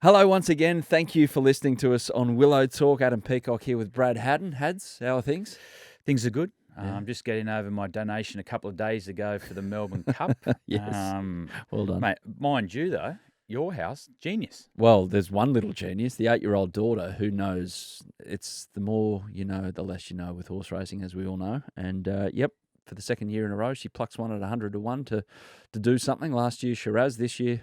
Hello once again. Thank you for listening to us on Willow Talk. Adam Peacock here with Brad Haddin. Hads, how are things? Things are good. Yeah. I'm just getting over my donation a couple of days ago for the Melbourne Cup. Yes. Well done. Mate, mind you, though, your house, genius. Well, there's one little genius, the 8-year-old daughter, who knows it's the more you know, the less you know with horse racing, as we all know. And, yep, for the second year in a row, she plucks one at 100 to 1 to do something. Last year, Shiraz. This year,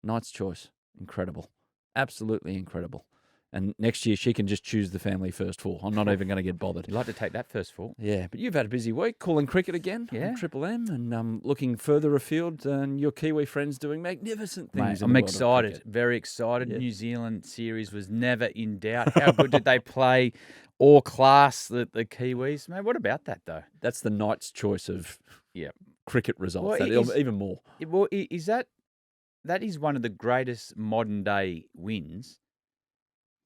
Knight's Choice. Incredible. Absolutely incredible. And next year, she can just choose the family first four. I'm not even going to get bothered. You'd like to take that first fall. Yeah, but you've had a busy week calling cricket again on Triple M and looking further afield, and your Kiwi friends doing magnificent things. Mate, I'm excited, very excited. Yeah. New Zealand series was never in doubt. How good did they play? All class, the Kiwis. Mate, what about that, though? That's the Knight's Choice of cricket results. Well, even more. Is that is one of the greatest modern-day wins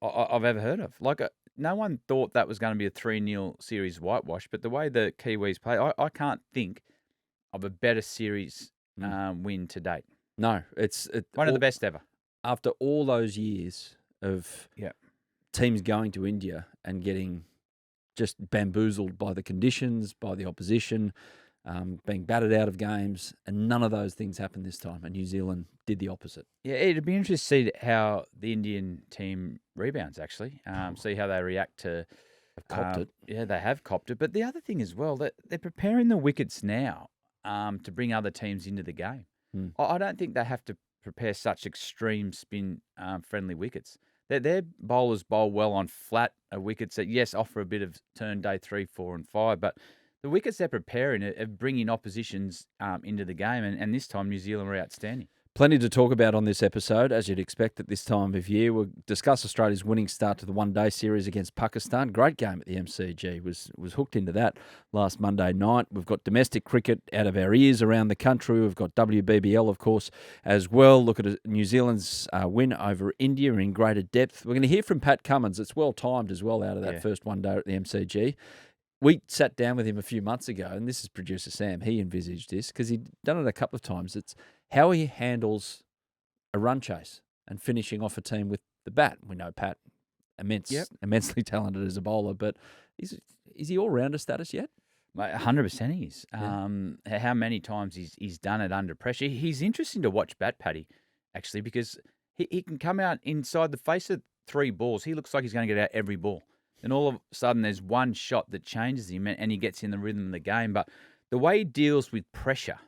I've ever heard of. Like, no one thought that was going to be a 3-0 series whitewash, but the way the Kiwis play, I can't think of a better series win to date. No, it's one of the best ever. After all those years of teams going to India and getting just bamboozled by the conditions, by the opposition, being battered out of games, and none of those things happened this time, and New Zealand did the opposite. Yeah, it'd be interesting to see how the Indian team rebounds, actually. See how they react to... They've copped it. Yeah, they have copped it. But the other thing as well, that they're preparing the wickets now to bring other teams into the game. I don't think they have to prepare such extreme spin-friendly wickets. Their bowlers bowl well on flat wickets that, yes, offer a bit of turn day 3, 4 and 5, but... the wickets they're preparing are bringing oppositions into the game, and this time New Zealand were outstanding. Plenty to talk about on this episode, as you'd expect at this time of year. We'll discuss Australia's winning start to the one-day series against Pakistan. Great game at the MCG. Was hooked into that last Monday night. We've got domestic cricket out of our ears around the country. We've got WBBL, of course, as well. Look at New Zealand's win over India in greater depth. We're going to hear from Pat Cummins. It's well-timed as well out of that first one day at the MCG. We sat down with him a few months ago, and this is producer Sam. He envisaged this because he'd done it a couple of times. It's how he handles a run chase and finishing off a team with the bat. We know Pat, immensely talented as a bowler, but is he all-rounder status yet? 100% he is. How many times he's done it under pressure. He's interesting to watch bat, Paddy, actually, because he can come out inside the face of 3 balls. He looks like he's going to get out every ball. And all of a sudden, there's one shot that changes him, and he gets in the rhythm of the game. But the way he deals with pressure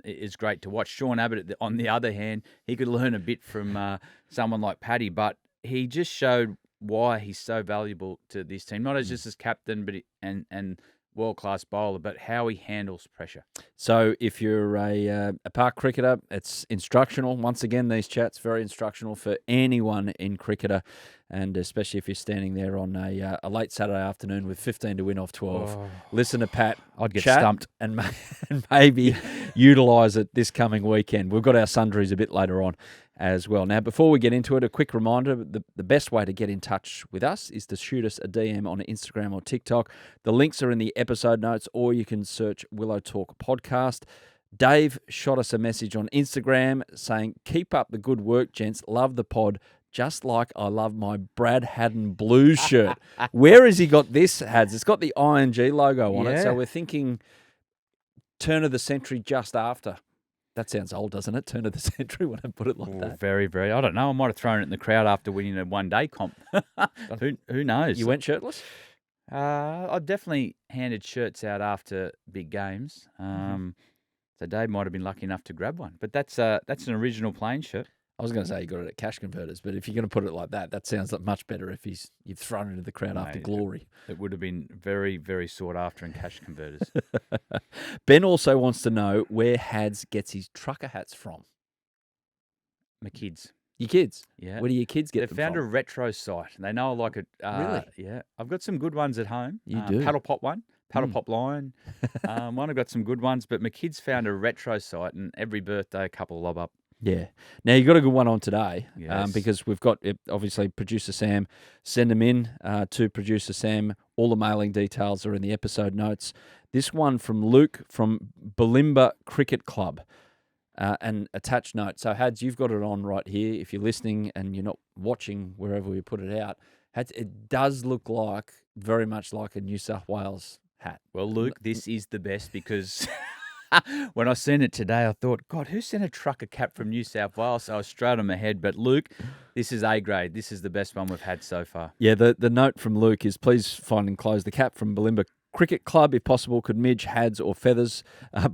is great to watch. Sean Abbott, on the other hand, he could learn a bit from someone like Paddy, but he just showed why he's so valuable to this team, not as just as captain, but and world-class bowler, but how he handles pressure. So if you're a park cricketer, it's instructional. Once again, these chats, very instructional for anyone in cricketer, and especially if you're standing there on a late Saturday afternoon with 15 to win off 12. Listen to Pat. I'd get stumped. And maybe utilise it this coming weekend. We've got our Sundries a bit later on as well. Now, before we get into it, a quick reminder, the best way to get in touch with us is to shoot us a DM on Instagram or TikTok. The links are in the episode notes, or you can search Willow Talk Podcast. Dave shot us a message on Instagram saying, "Keep up the good work, gents. Love the pod, just like I love my Brad Haddin Blues shirt." Where has he got this, Hads? It's got the ING logo on it, so we're thinking turn of the century just after. That sounds old, doesn't it? Turn of the century when I put it like that. Very, very. I don't know. I might have thrown it in the crowd after winning a one-day comp. Who knows? You went shirtless? I definitely handed shirts out after big games. So Dave might have been lucky enough to grab one. But that's an original plain shirt. I was going to say you got it at Cash Converters, but if you're going to put it like that, that sounds like much better if you've thrown it into the crowd after glory. It would have been very, very sought after in Cash Converters. Ben also wants to know where Hads gets his trucker hats from. My kids. Your kids? Yeah. Where do your kids get them from? They found a retro site. They know I like it. Really? Yeah. I've got some good ones at home. You do? Paddle Pop one. Paddle Pop Lion. One, I've got some good ones, but my kids found a retro site, and every birthday a couple lob up. Yeah. Now, you got a good one on today because we've got, obviously, Producer Sam. Send them in to Producer Sam. All the mailing details are in the episode notes. This one from Luke from Balimba Cricket Club. and attached note. So, Hads, you've got it on right here. If you're listening and you're not watching wherever we put it out, Hads, it does look like very much like a New South Wales hat. Well, Luke, this is the best because when I seen it today, I thought, God, who sent a trucker cap from New South Wales? So I was straight on my head. But Luke, this is A grade. This is the best one we've had so far. Yeah, the note from Luke is please find enclosed the cap from Bulimba Cricket Club. If possible, could Midge, Hads or Feathers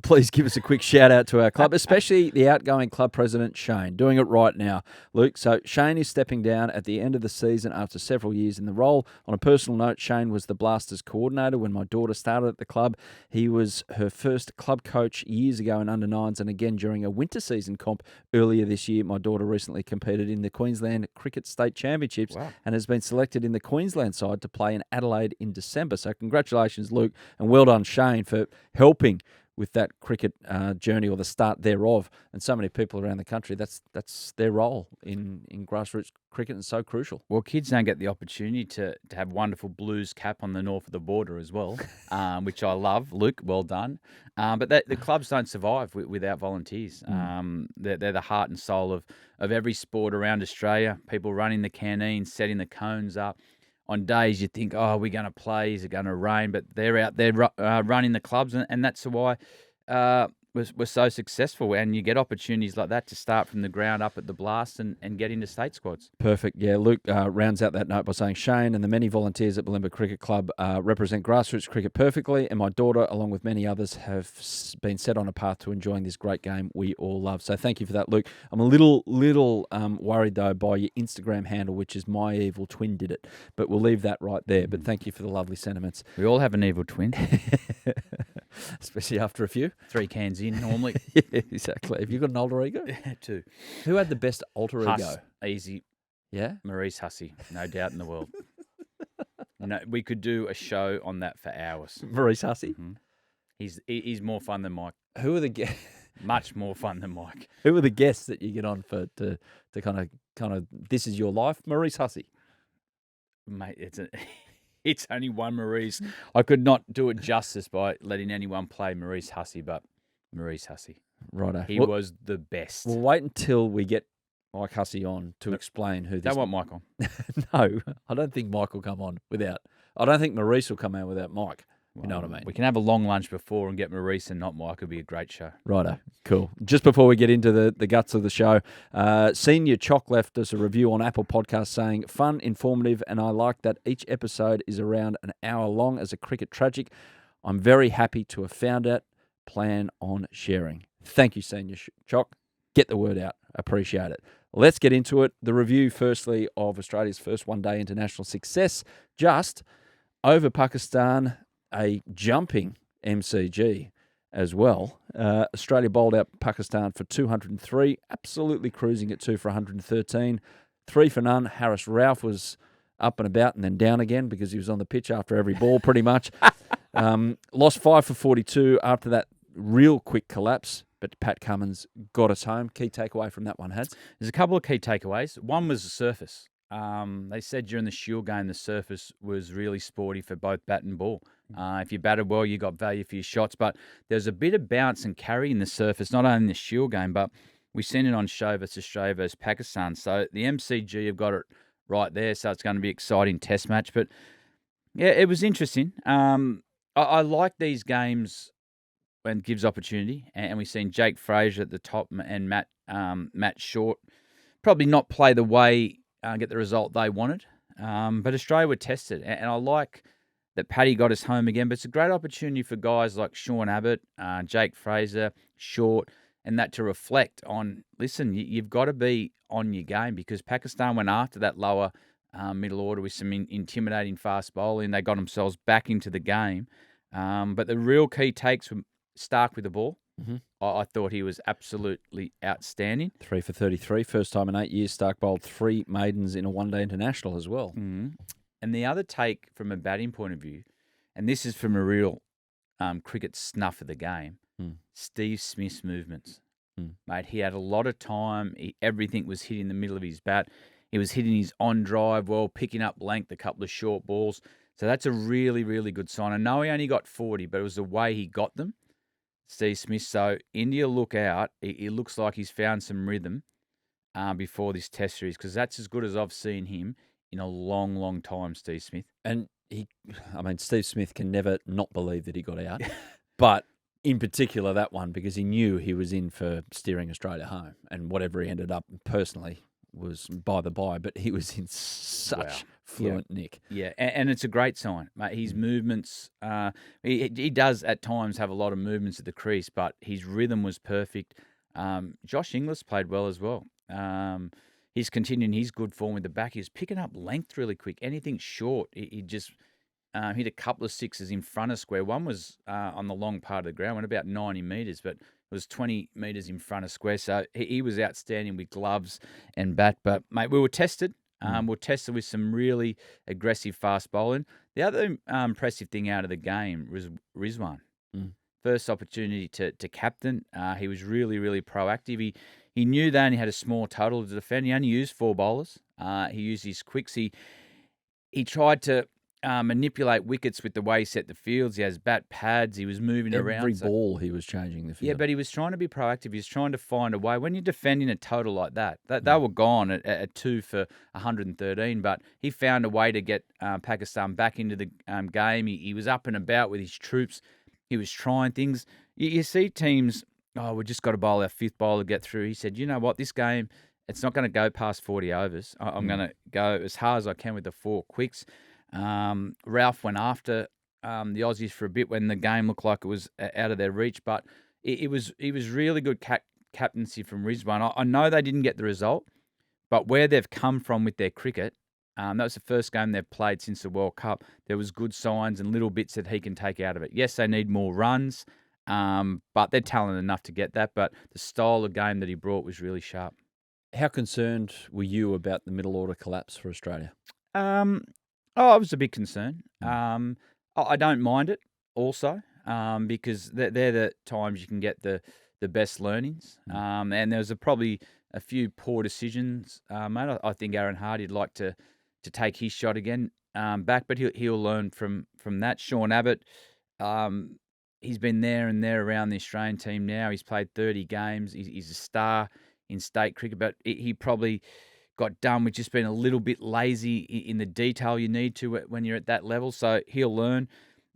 please give us a quick shout out to our club, especially the outgoing club president, Shane, doing it right now, Luke. So Shane is stepping down at the end of the season after several years in the role. On a personal note, Shane was the Blasters coordinator when my daughter started at the club. He was her first club coach years ago in under-9s and again during a winter season comp earlier this year. My daughter recently competed in the Queensland Cricket State Championships and has been selected in the Queensland side to play in Adelaide in December. So congratulations, Luke, and well done, Shane, for helping with that cricket journey or the start thereof. And so many people around the country, that's their role in grassroots cricket and so crucial. Well, kids don't get the opportunity to have wonderful Blues cap on the north of the border as well, which I love. Luke, well done. But the clubs don't survive without volunteers. They're the heart and soul of every sport around Australia. People running the canteens, setting the cones up. On days you think, oh, we're going to play, is it going to rain? But they're out there running the clubs, and that's why we're so successful. And you get opportunities like that to start from the ground up at the Blast and get into state squads. Perfect. Yeah, Luke rounds out that note by saying, Shane and the many volunteers at Bulimba Cricket Club represent grassroots cricket perfectly, and my daughter, along with many others, have been set on a path to enjoying this great game we all love. So thank you for that, Luke. I'm a little worried, though, by your Instagram handle, which is My Evil Twin Did It, but we'll leave that right there. But thank you for the lovely sentiments. We all have an evil twin. Especially after a few. 3 cans in, normally. Yeah, exactly. Have you got an alter ego? 2. Who had the best alter ego? Easy. Yeah? Maurice Hussey, no doubt in the world. We could do a show on that for hours. Maurice Hussey? Mm-hmm. He's more fun than Mike. Who are the guests? Much more fun than Mike. Who are the guests that you get on for to kind of this is your life? Maurice Hussey. Mate, it's only one Maurice. I could not do it justice by letting anyone play Maurice Hussey, but Maurice Hussey. Righto. He was the best. We'll wait until we get Mike Hussey on to explain who this is. Don't want Mike on. No, I don't think Mike will come on without. I don't think Maurice will come out without Mike. You know what I mean? We can have a long lunch before and get Maurice and not Mike. It'd be a great show. Righto. Cool. Just before we get into the guts of the show, Senior Chock left us a review on Apple Podcasts saying, fun, informative, and I like that each episode is around an hour long as a cricket tragic. I'm very happy to have found it. Plan on sharing. Thank you, Senior Chock. Get the word out. Appreciate it. Let's get into it. The review, firstly, of Australia's first one-day international success, just over Pakistan, a jumping MCG as well. Australia bowled out Pakistan for 203, absolutely cruising at 2 for 113, 3 for none. Harris Ralph was up and about and then down again because he was on the pitch after every ball pretty much. Lost 5 for 42 after that real quick collapse, but Pat Cummins got us home. Key takeaway from that one, Hads? There's a couple of key takeaways. One was the surface. They said during the Shield game the surface was really sporty for both bat and ball. If you batted well, you got value for your shots. But there's a bit of bounce and carry in the surface, not only in the Shield game, but we've seen it on show versus Australia versus Pakistan. So the MCG have got it right there. So it's going to be an exciting test match. But yeah, it was interesting. I like these games when it gives opportunity. And we've seen Jake Fraser at the top and Matt Short probably not play the way, get the result they wanted. But Australia were tested. And I like that Paddy got us home again. But it's a great opportunity for guys like Sean Abbott, Jake Fraser, Short, and that to reflect on, listen, you've got to be on your game because Pakistan went after that lower middle order with some intimidating fast bowling. They got themselves back into the game. But the real key takes from Stark with the ball. Mm-hmm. I thought he was absolutely outstanding. 3 for 33, first time in 8 years. Stark bowled 3 maidens in a one-day international as well. Mm-hmm. And the other take from a batting point of view, and this is from a real cricket snuff of the game, Steve Smith's movements. Mate, he had a lot of time. Everything was hitting the middle of his bat. He was hitting his on-drive well, picking up length, a couple of short balls. So that's a really, really good sign. I know he only got 40, but it was the way he got them. Steve Smith. So India, look out. It looks like he's found some rhythm before this Test series, because that's as good as I've seen him in a long, long time, Steve Smith. And Steve Smith can never not believe that he got out. But in particular, that one, because he knew he was in for steering Australia home. And whatever he ended up personally was by the by, but he was in such fluent nick. Yeah, and it's a great sign, mate. His movements, he does at times have a lot of movements at the crease, but his rhythm was perfect. Josh Inglis played well as well. He's continuing his good form with the back. He was picking up length really quick. Anything short, he just hit a couple of sixes in front of square. One was on the long part of the ground, went about 90 metres, but it was 20 metres in front of square. So he was outstanding with gloves and bat. But, mate, we were tested. We were tested with some really aggressive fast bowling. The other impressive thing out of the game was Rizwan. First opportunity to captain. He was really, really proactive. He knew they only had a small total to defend. He only used 4 bowlers. He used his quicks. He tried to manipulate wickets with the way he set the fields. He has bat pads. He was moving around. Every ball he was changing the field. Yeah, but he was trying to be proactive. He was trying to find a way. When you're defending a total like that, they were gone at 2 for 113, but he found a way to get Pakistan back into the game. He was up and about with his troops. He was trying things. You see teams, we just got to bowl our 5th bowler to get through. He said, you know what, this game, it's not going to go past 40 overs. I'm going to go as hard as I can with the 4 quicks. Ralph went after the Aussies for a bit when the game looked like it was out of their reach, but it was really good captaincy from Rizwan. I know they didn't get the result, but where they've come from with their cricket, that was the first game they've played since the World Cup. There was good signs and little bits that he can take out of it. Yes, they need more runs, but they're talented enough to get that. But the style of game that he brought was really sharp. How concerned were you about the middle order collapse for Australia? I was a big concern. I don't mind it also, because they're the times you can get the best learnings. And there was probably a few poor decisions, mate. I think Aaron Hardie'd like to take his shot again back, but he'll learn from that. Sean Abbott, he's been there and there around the Australian team now. He's played 30 games. He's a star in state cricket, but he probably got done with just being a little bit lazy in the detail you need to when you're at that level. So he'll learn.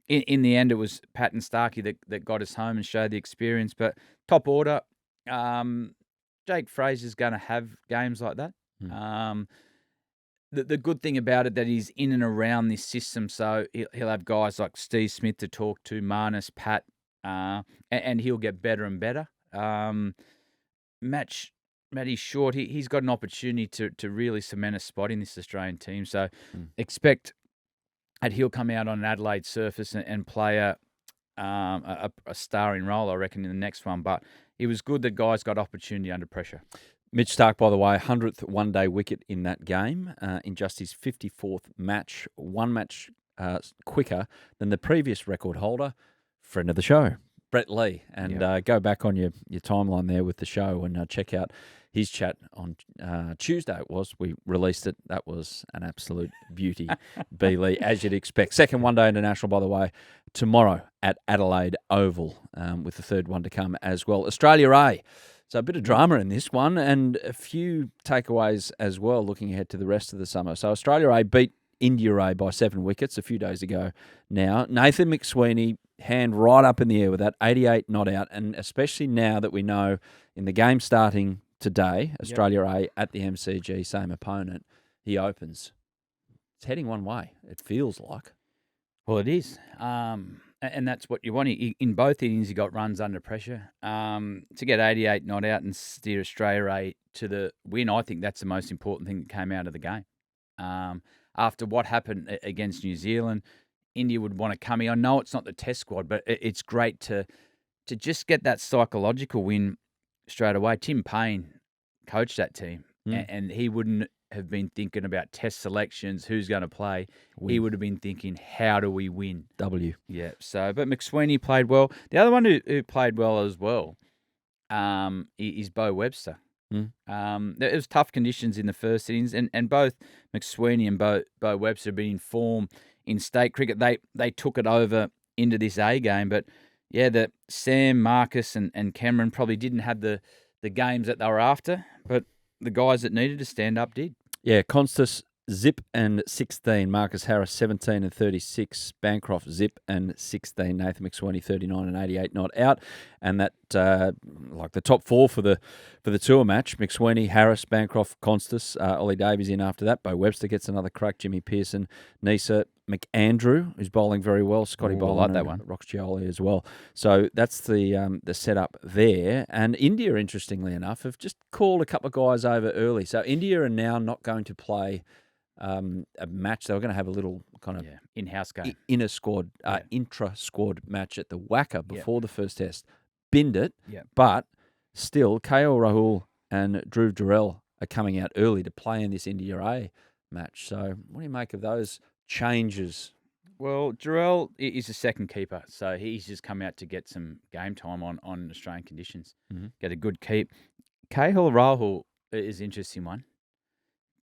In the end, it was Pat and Starkey that got us home and showed the experience. But top order, Jake Fraser's going to have games like that. The good thing about it that he's in and around this system, so he'll have guys like Steve Smith to talk to, Marnus, Pat, and he'll get better and better. Matty Short, he's got an opportunity to really cement a spot in this Australian team. So expect that he'll come out on an Adelaide surface and play a starring role, I reckon, in the next one. But it was good that guys got opportunity under pressure. Mitch Starc, by the way, 100th one-day wicket in that game in just his 54th match, one match quicker than the previous record holder, friend of the show, Brett Lee. And go back on your timeline there with the show and check out his chat on Tuesday. It was. We released it. That was an absolute beauty, B. Lee, as you'd expect. Second one-day international, by the way, tomorrow at Adelaide Oval, with the third one to come as well. Australia A. So a bit of drama in this one and a few takeaways as well looking ahead to the rest of the summer. So Australia A beat India A by 7 wickets a few days ago now. Nathan McSweeney, hand right up in the air with that, 88 not out, and especially now that we know in the game starting today, Australia A at the MCG, same opponent, he opens. It's heading one way, it feels like. Well, it is. And that's what you want. In both innings, he got runs under pressure. To get 88 not out and steer Australia A to the win, I think that's the most important thing that came out of the game. After what happened against New Zealand, India would want to come in. I know it's not the test squad, but it's great to just get that psychological win straight away. Tim Payne coached that team, and he wouldn't have been thinking about test selections, who's going to play. Win. He would have been thinking, how do we win? W. Yeah. So, but McSweeney played well. The other one who played well as well is Bo Webster. It was tough conditions in the first innings, and both McSweeney and Bo Webster have been in form in state cricket. They took it over into this A game, but Yeah, that Sam, Marcus, and Cameron probably didn't have the games that they were after, but the guys that needed to stand up did. Yeah, Constas, zip and 16. Marcus Harris, 17 and 36. Bancroft, zip and 16. Nathan McSweeney, 39 and 88, not out. And that, like the top four for the tour match, McSweeney, Harris, Bancroft, Constas, Ollie Davies in after that. Bo Webster gets another crack. Jimmy Pearson, Nisa, McAndrew, who's bowling very well. Scotty Ooh, I Boland, like that one. Rox Gioli as well. So that's the setup there. And India, interestingly enough, have just called a couple of guys over early. So India are now not going to play a match. They were going to have a little kind of in-house game, intra-squad match at the Wacker before the first test. Binned it, but still, KL Rahul and Dhruv Durrell are coming out early to play in this India A match. So what do you make of those changes? Well, Durrell is a second keeper, so he's just come out to get some game time on Australian conditions. Get a good keep. KL Rahul is an interesting one,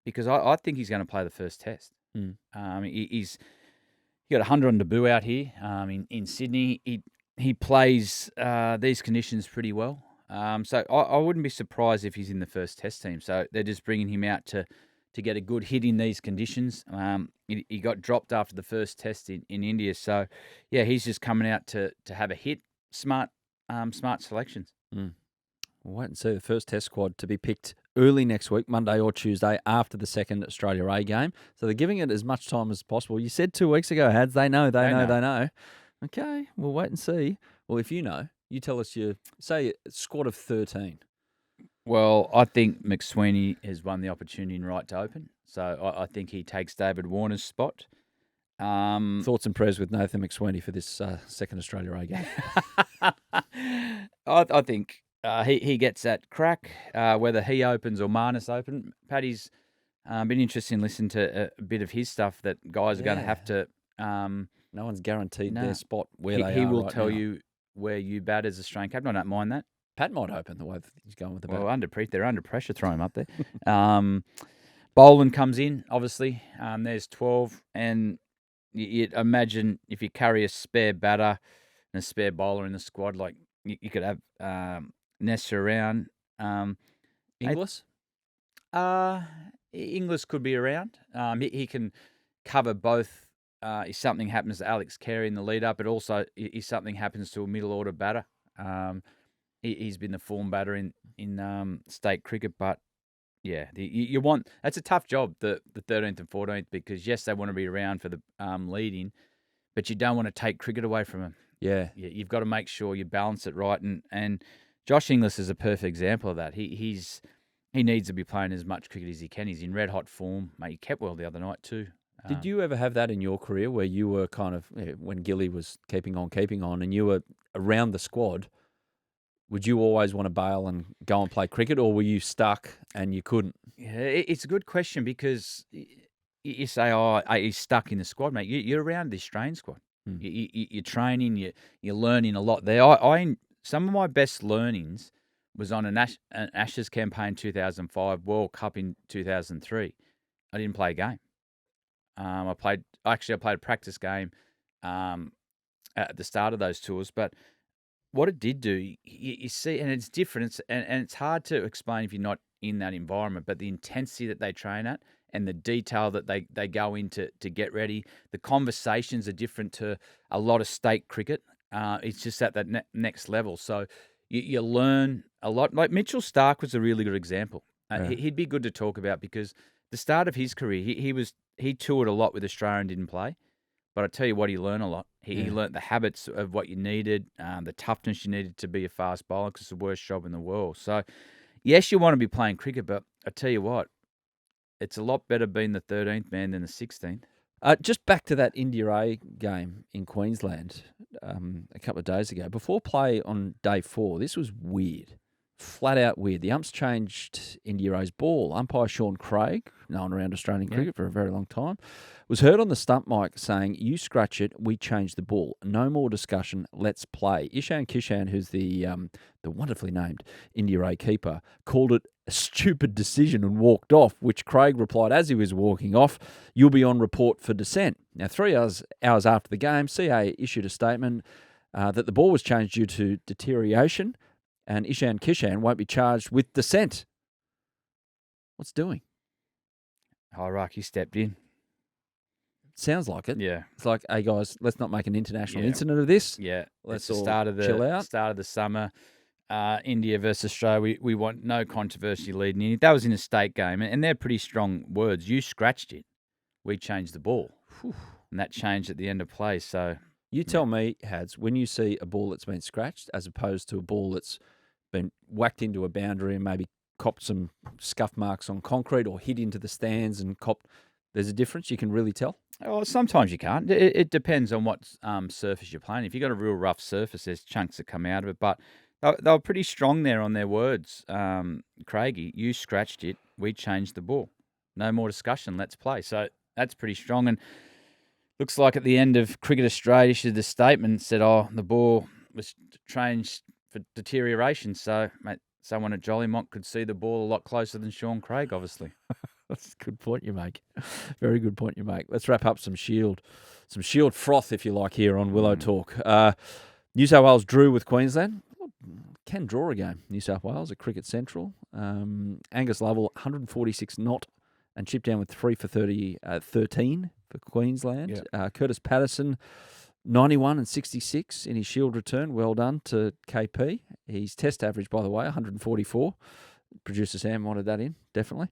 because I think he's going to play the first test. He's got 100 on debut out here in Sydney. He plays these conditions pretty well. So I wouldn't be surprised if he's in the first test team. So they're just bringing him out to get a good hit in these conditions. He got dropped after the first test in India. So, yeah, he's just coming out to have a hit. Smart selections. We'll wait and see the first test squad to be picked early next week, Monday or Tuesday, after the second Australia A game. So they're giving it as much time as possible. You said 2 weeks ago, Hads, they know. Okay, we'll wait and see. Well, if you know, you tell us say a squad of 13. Well, I think McSweeney has won the opportunity and right to open. So I think he takes David Warner's spot. Thoughts and prayers with Nathan McSweeney for this second Australia A game. I think he gets that crack, whether he opens or Marnus open. Paddy's been interesting listening to a bit of his stuff that guys are going to have to... no one's guaranteed their spot where they are. He will tell you where you bat as Australian captain. I don't mind that. Pat might open the way he's going with the bat. Well, they're under pressure. Throw him up there. Boland comes in, obviously. There's 12. And you'd imagine if you carry a spare batter and a spare bowler in the squad, like you could have Nessa around. Inglis? Inglis could be around. He can cover both. If something happens to Alex Carey in the lead-up, but also if something happens to a middle-order batter. He's been the form batter in state cricket, but yeah, that's a tough job, the 13th and 14th, because yes, they want to be around for the lead-in, but you don't want to take cricket away from them. Yeah, you've got to make sure you balance it right, and Josh Inglis is a perfect example of that. He needs to be playing as much cricket as he can. He's in red-hot form. Mate, he kept well the other night too. Did you ever have that in your career where you were kind of, when Gilly was keeping on, and you were around the squad, would you always want to bail and go and play cricket, or were you stuck and you couldn't? Yeah, it's a good question, because you say, he's stuck in the squad, mate. You're around the Australian squad. You're training, you're learning a lot there. Some of my best learnings was on an Ashes campaign 2005, World Cup in 2003. I didn't play a game. I played a practice game at the start of those tours, but what it did do, you see, and it's different, and it's hard to explain if you're not in that environment, but the intensity that they train at and the detail that they go into to get ready, the conversations are different to a lot of state cricket. It's just at that next level. So you learn a lot. Like Mitchell Starc was a really good example. He'd be good to talk about, because the start of his career, he toured a lot with Australia and didn't play. But I tell you what, he learned a lot. He learned the habits of what you needed, the toughness you needed to be a fast bowler, because it's the worst job in the world. So, yes, you want to be playing cricket, but I tell you what, it's a lot better being the 13th man than the 16th. Just back to that India A game in Queensland a couple of days ago. Before play on day 4, this was weird. Flat out weird. The umps changed India A's ball. Umpire Sean Craig, known around Australian cricket for a very long time, was heard on the stump mic saying, "You scratch it, we change the ball. No more discussion. Let's play." Ishan Kishan, who's the wonderfully named India A keeper, called it a stupid decision and walked off, which Craig replied as he was walking off, "You'll be on report for dissent." Now, 3 hours after the game, CA issued a statement that the ball was changed due to deterioration, and Ishan Kishan won't be charged with dissent. What's doing? Iraqi stepped in. Sounds like it. Yeah. It's like, hey, guys, let's not make an international Yeah. incident of this. Yeah. Let's It's the all start of the chill out. start of the summer. India versus Australia. We want no controversy leading in. That was in a state game, and they're pretty strong words. You scratched it. We changed the ball. Whew. And that changed at the end of play. So You tell me, Hads, when you see a ball that's been scratched as opposed to a ball that's been whacked into a boundary and maybe copped some scuff marks on concrete or hit into the stands and copped, there's a difference? You can really tell? oh, sometimes you can't. It depends on what surface you're playing. If you've got a real rough surface, there's chunks that come out of it. But they were pretty strong there on their words. Craigie, you scratched it. We changed the ball. No more discussion. Let's play. So that's pretty strong. And looks like at the end of Cricket Australia issued a statement and said, the ball was changed for deterioration. So, mate, someone at Jollymont could see the ball a lot closer than Sean Craig, obviously. That's a good point you make. Very good point you make. Let's wrap up some Shield froth, if you like, here on Willow Talk. New South Wales drew with Queensland. Can draw a game, New South Wales at Cricket Central. Angus Lovell, 146 not, and chipped down with 3 for 13 for Queensland. Yeah. Curtis Patterson, 91 and 66 in his Shield return. Well done to KP. His test average, by the way, 144. Producer Sam wanted that in, definitely.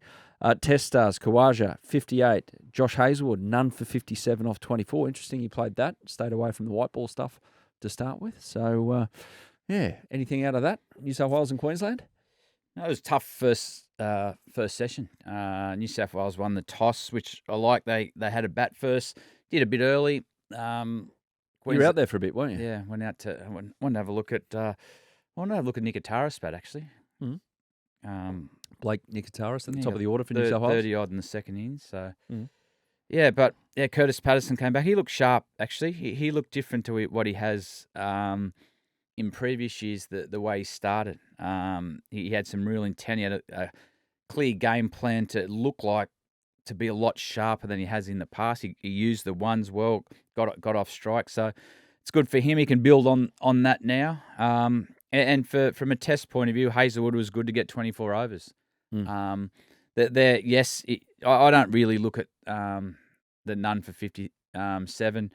Test stars, Kawaja, 58. Josh Hazelwood, none for 57 off 24. Interesting he played that. Stayed away from the white ball stuff to start with. So, anything out of that? New South Wales and Queensland? No, it was a tough first session. New South Wales won the toss, which I like. They had a bat first, did a bit early. You were out there for a bit, weren't you? Yeah, went out to wanted to have a look at Nikitaris bat actually. Mm-hmm. Blake Nikitaris at the Yeah, top of the order for New South Wales. 30 odd in the second innings. So Curtis Patterson came back. He looked sharp actually. He looked different to what he has in previous years. The way he started, he had some real intent. He had a clear game plan to look like to be a lot sharper than he has in the past. He used the ones well, got off strike. So it's good for him. He can build on that now. And from a test point of view, Hazelwood was good to get 24 overs. I don't really look at the none for 57.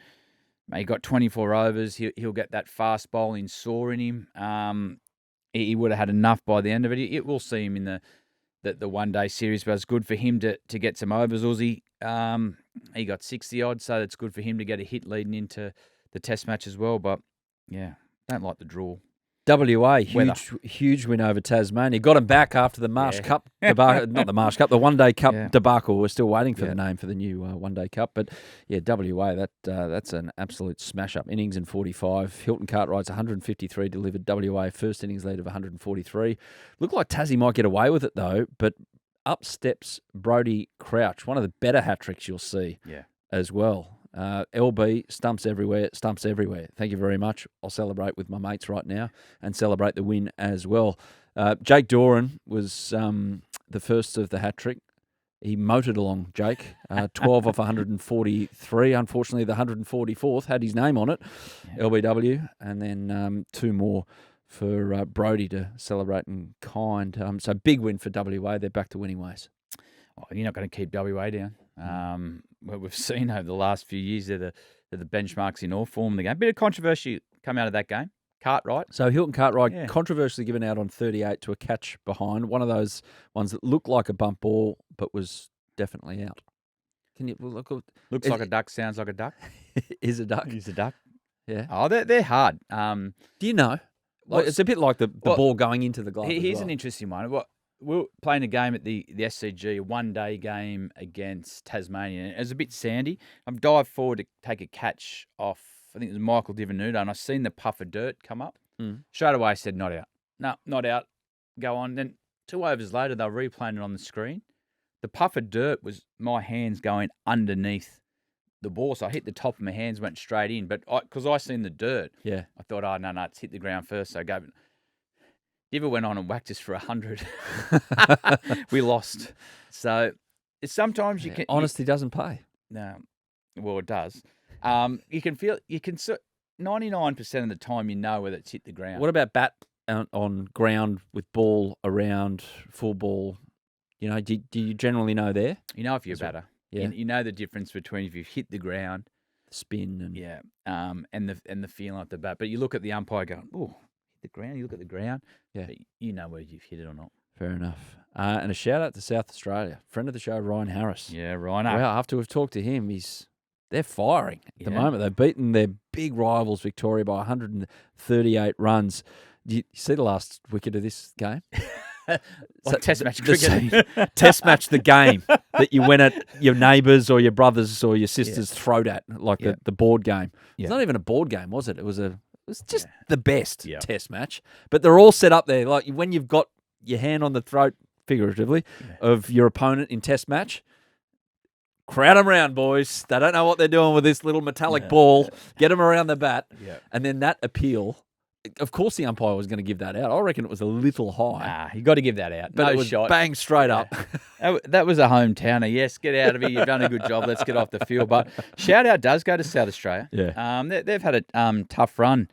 He got 24 overs. He'll get that fast bowling saw in him. He would have had enough by the end of it. We'll see him in the one-day series, but it's good for him to get some overs. Uzi, he got 60 odd, so it's good for him to get a hit leading into the test match as well. But yeah, don't like the draw. WA, huge win over Tasmania. Got him back after the Marsh Cup debacle, not the Marsh Cup, the One Day Cup debacle. We're still waiting for the name for the new One Day Cup. But WA, that's an absolute smash up. Innings in 45. Hilton Cartwright's 153 delivered. WA first innings lead of 143. Looked like Tassie might get away with it though, but up steps Brodie Crouch, one of the better hat tricks you'll see as well. LB, stumps everywhere. Thank you very much. I'll celebrate with my mates right now and celebrate the win as well. Jake Doran was the first of the hat trick. He motored along, Jake. 12 off 143. Unfortunately, the 144th had his name on it, LBW, and then 2 more for Brodie to celebrate in kind. So big win for WA. They're back to winning ways. Oh, you're not going to keep WA down. What we've seen over the last few years, they're the benchmarks in all form of the game. Bit of controversy come out of that game. Cartwright. So Hilton Cartwright controversially given out on 38 to a catch behind. One of those ones that looked like a bump ball but was definitely out. Can you look? Looks like a duck, sounds like a duck. Is a duck. Is a duck. Yeah. Oh, they're hard. Do you know? It's a bit like the ball going into the glove. Here's an interesting one. We were playing a game at the SCG, a one-day game against Tasmania. It was a bit sandy. I dived forward to take a catch off, I think it was Michael Divenuto, and I seen the puff of dirt come up. Straight away I said, not out. No, not out. Go on. Then 2 overs later, they were replaying it on the screen. The puff of dirt was my hands going underneath the ball. So I hit the top of my hands, went straight in. But because I seen the dirt, I thought, no, it's hit the ground first. So I gave it. Diva went on and whacked us for 100. We lost. So sometimes you can... Honesty doesn't pay. No. Well, it does. You can feel... 99% of the time you know whether it's hit the ground. What about bat on ground with ball around, full ball? You know, do you generally know there? You know if you're a batter. Yeah. You know the difference between if you've hit the ground, spin and and the feeling of the bat. But you look at the umpire going, oh, hit the ground. You look at the ground. Yeah. But you know whether you've hit it or not. Fair enough. And a shout out to South Australia, friend of the show, Ryan Harris. Yeah, Ryan. Well, after we've talked to him, they're firing at the moment. They've beaten their big rivals, Victoria, by 138 runs. Do you see the last wicket of this game? Test match cricket. Test match, the game that you went at your neighbours or your brothers or your sisters' throat at, like the board game. It's not even a board game, was it? It was just the best test match. But they're all set up there. Like when you've got your hand on the throat, figuratively, of your opponent in test match, crowd them around, boys. They don't know what they're doing with this little metallic ball. Get them around the bat. Yeah. And then that appeal, of course the umpire was going to give that out. I reckon it was a little high. Nah, you got to give that out. But no it was shot. Bang straight up. That was a hometowner. Yes, get out of here. You've done a good job. Let's get off the field. But shout out does go to South Australia. Yeah. They've had a tough run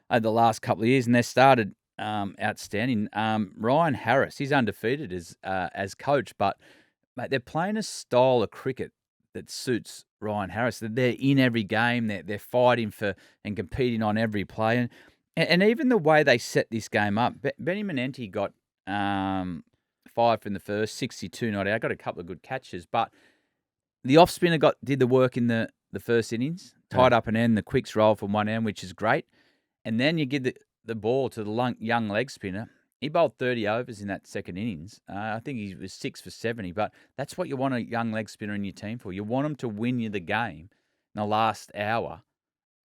over the last couple of years, and they started outstanding. Ryan Harris, he's undefeated as coach, but mate, they're playing a style of cricket that suits Ryan Harris. They're in every game. They're fighting for and competing on every play. And even the way they set this game up, Benny Manenti got 5 from the first, 62 not out. Got a couple of good catches, but the off spinner did the work in the first innings, tied up an end, the quicks roll from one end, which is great. And then you give the ball to the young leg spinner. He bowled 30 overs in that second innings. I think he was 6 for 70, but that's what you want a young leg spinner in your team for. You want him to win you the game in the last hour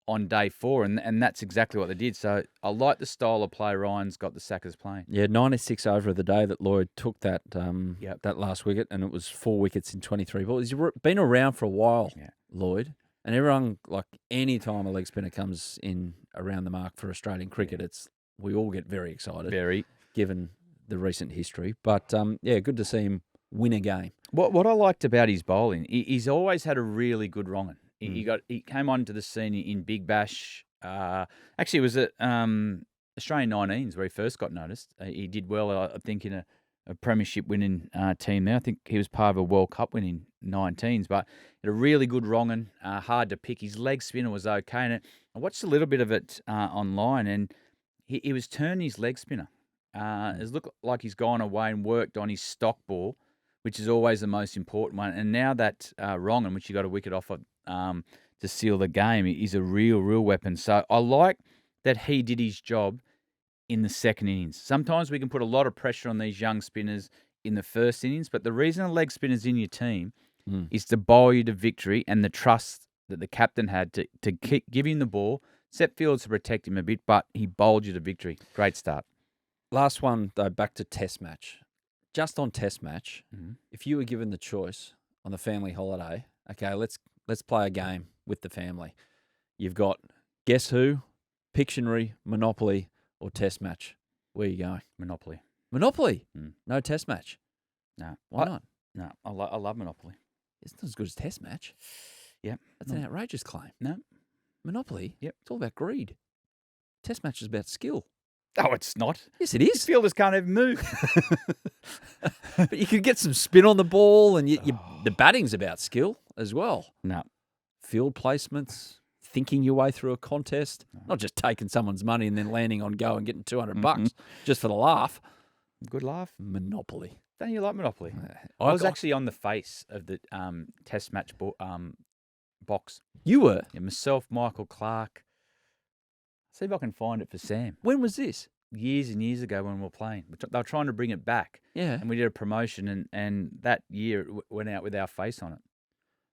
on day 4, and that's exactly what they did. So I like the style of play Ryan's got the Sackers playing. Yeah, 96 over of the day that Lloyd took that that last wicket, and it was 4 wickets in 23 balls. He's been around for a while, Lloyd. And everyone, like any time a leg spinner comes in around the mark for Australian cricket, we all get very excited. Given the recent history. But, good to see him win a game. What I liked about his bowling, he's always had a really good wrong'un. He came onto the scene in Big Bash. Actually, it was at Australian 19s where he first got noticed. He did well, I think, in a premiership winning team there. I think he was part of a World Cup winning 19s, but had a really good wrong'un, hard to pick. His leg spinner was okay. And I watched a little bit of it online, and he was turning his leg spinner. It looked like he's gone away and worked on his stock ball, which is always the most important one. And now that wrong'un, which you got a wicket off of to seal the game, is a real weapon. So I like that he did his job in the second innings. Sometimes we can put a lot of pressure on these young spinners in the first innings, but the reason a leg spinner's in your team is to bowl you to victory, and the trust that the captain had to give him the ball, set fields to protect him a bit, but he bowled you to victory. Great start. Last one, though, back to test match. Just on test match, if you were given the choice on the family holiday, okay, let's play a game with the family. You've got Guess Who, Pictionary, Monopoly, or Test Match. Where are you going? Monopoly. Monopoly? No Test Match? No. Why not? No, I love Monopoly. It's not as good as Test Match. Yeah. That's an outrageous claim. No. Monopoly? Yep. It's all about greed. Test Match is about skill. Oh, it's not. Yes, it is. Fielders can't even move. But you could get some spin on the ball, and the batting's about skill as well. No. Field placements, thinking your way through a contest, not just taking someone's money and then landing on go and getting $200 just for the laugh. Good laugh. Monopoly. Don't you like Monopoly? I was actually on the face of the test match box. You were? Yeah, myself, Michael Clark. See if I can find it for Sam. When was this? Years and years ago when we were playing. They were trying to bring it back. Yeah. And we did a promotion, and that year it went out with our face on it.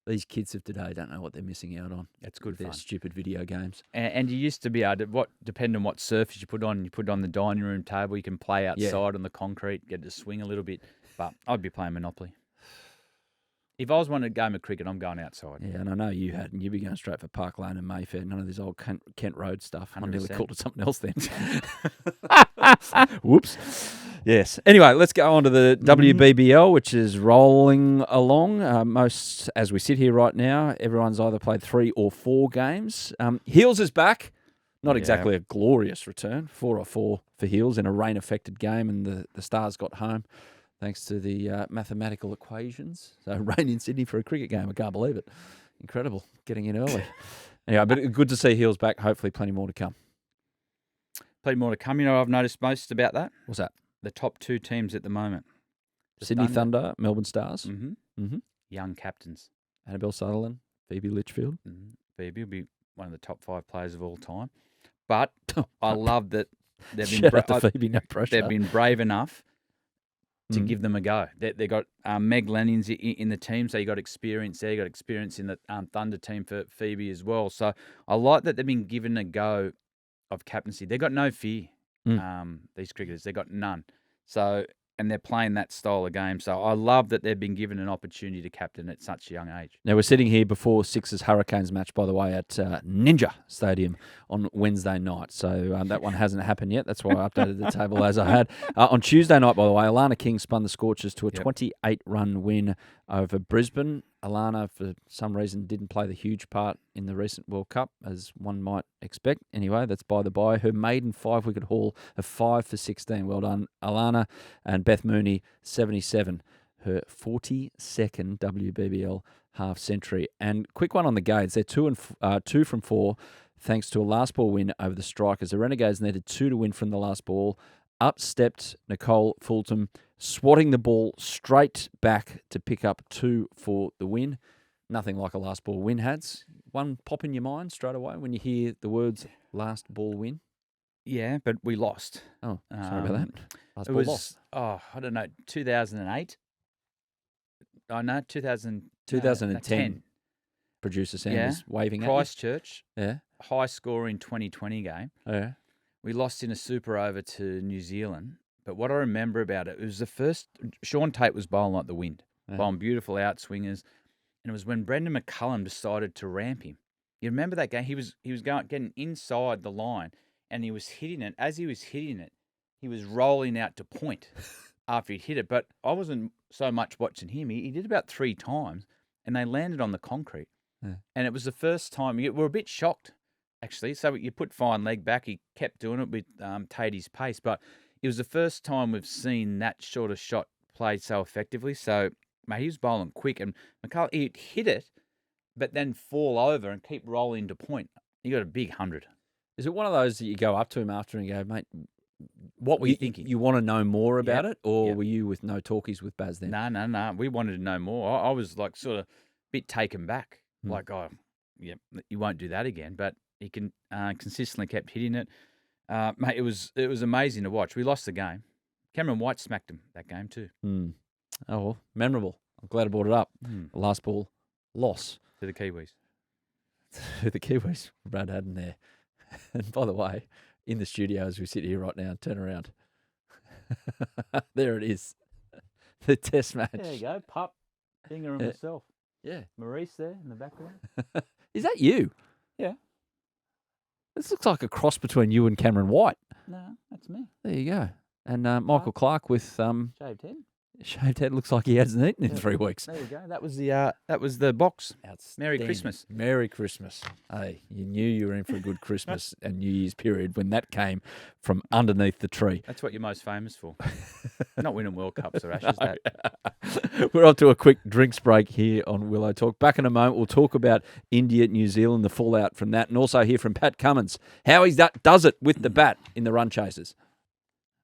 These kids of today don't know what they're missing out on. It's good fun. Their stupid video games. And you used to be able to, depending on what surface you put on the dining room table, you can play outside on the concrete, get it to swing a little bit. But I'd be playing Monopoly. If I was wanting a game of cricket, I'm going outside. Yeah, and I know you hadn't. You'd be going straight for Park Lane and Mayfair. None of this old Kent Road stuff. 100%. I nearly called it something else then. Whoops. Yes. Anyway, let's go on to the WBBL, which is rolling along. As we sit here right now, everyone's either played 3 or 4 games. Heels is back. Not Yeah. exactly a glorious return. 4 off 4 for Heels in a rain-affected game, and the Stars got home thanks to the mathematical equations. So rain in Sydney for a cricket game. I can't believe it. Incredible. Getting in early. Anyway, but good to see Heels back. Hopefully plenty more to come. Plenty more to come. You know, I've noticed most about that. What's that? The top 2 teams at the moment. The Sydney Thunder, Melbourne Stars. Mm-hmm. Young captains. Annabelle Sutherland, Phoebe Litchfield. Phoebe will be one of the top 5 players of all time. But I love that they've been Shout out to Phoebe, no pressure. they've been brave enough to give them a go. They got Meg Lanning's in the team, so you got experience there. You got experience in the Thunder team for Phoebe as well. So I like that they've been given a go of captaincy. They got no fear. These cricketers, they got none. So and they're playing that style of game. So I love that they've been given an opportunity to captain at such a young age. Now, we're sitting here before Sixers Hurricanes match, by the way, at Ninja Stadium on Wednesday night. So that one hasn't happened yet. That's why I updated the table as I had. On Tuesday night, by the way, Alana King spun the Scorchers to a 28-run win over Brisbane. Alana, for some reason, didn't play the huge part in the recent World Cup, as one might expect. Anyway, that's by the by. Her maiden 5-wicket haul of 5 for 16. Well done, Alana. And Beth Mooney, 77. Her 42nd WBBL half century. And quick one on the Gades. They're 2 from 4, thanks to a last ball win over the Strikers. The Renegades needed 2 to win from the last ball. Up stepped Nicole Fulton, swatting the ball straight back to pick up 2 for the win. Nothing like a last ball win, Hads. One pop in your mind straight away when you hear the words last ball win? Yeah, but we lost. Oh, sorry about that. Last It ball was, lost. I don't know, 2008? I know, 2010. Producer Sam is waving at you. Christchurch, Yeah. high score in 2020 game. Yeah. We lost in a super over to New Zealand. But what I remember about it was the first, Sean Tate was bowling like the wind, bowling beautiful outswingers. And it was when Brendan McCullum decided to ramp him. You remember that game? He was getting inside the line and he was hitting it. As he was hitting it, he was rolling out to point after he'd hit it. But I wasn't so much watching him. He did about 3 times and they landed on the concrete. Yeah. And it was the first time. We were a bit shocked, actually. So you put fine leg back. He kept doing it with Tatey's pace. But it was the first time we've seen that sort of shot played so effectively. So, mate, he was bowling quick. And McCullum, he'd hit it, but then fall over and keep rolling to point. He got a big 100. Is it one of those that you go up to him after and go, mate, what were you thinking? You want to know more about it? Or were you with no talkies with Baz then? No. We wanted to know more. I was like sort of a bit taken back. Like, you won't do that again. But he consistently kept hitting it. Mate, it was amazing to watch. We lost the game. Cameron White smacked him that game too. Oh, well, memorable. I'm glad I brought it up. Last ball loss. To the Kiwis. To the Kiwis. Brad Haddin there. And by the way, in the studio as we sit here right now, turn around. There it is. The test match. There you go. Pup, Finger and myself. Yeah. Maurice there in the background. Is that you? Yeah. This looks like a cross between you and Cameron White. No, that's me. There you go. And Michael Clark with shaved head. Shaved head. Looks like he hasn't eaten in 3 weeks. There you go. That was the box. Merry Christmas. Merry Christmas. Hey, you knew you were in for a good Christmas and New Year's period when that came from underneath the tree. That's what you're most famous for. Not winning World Cups or Ashes. No. We're on to a quick drinks break here on Willow Talk. Back in a moment, we'll talk about India, New Zealand, the fallout from that, and also hear from Pat Cummins, how he does it with the bat in the run chasers.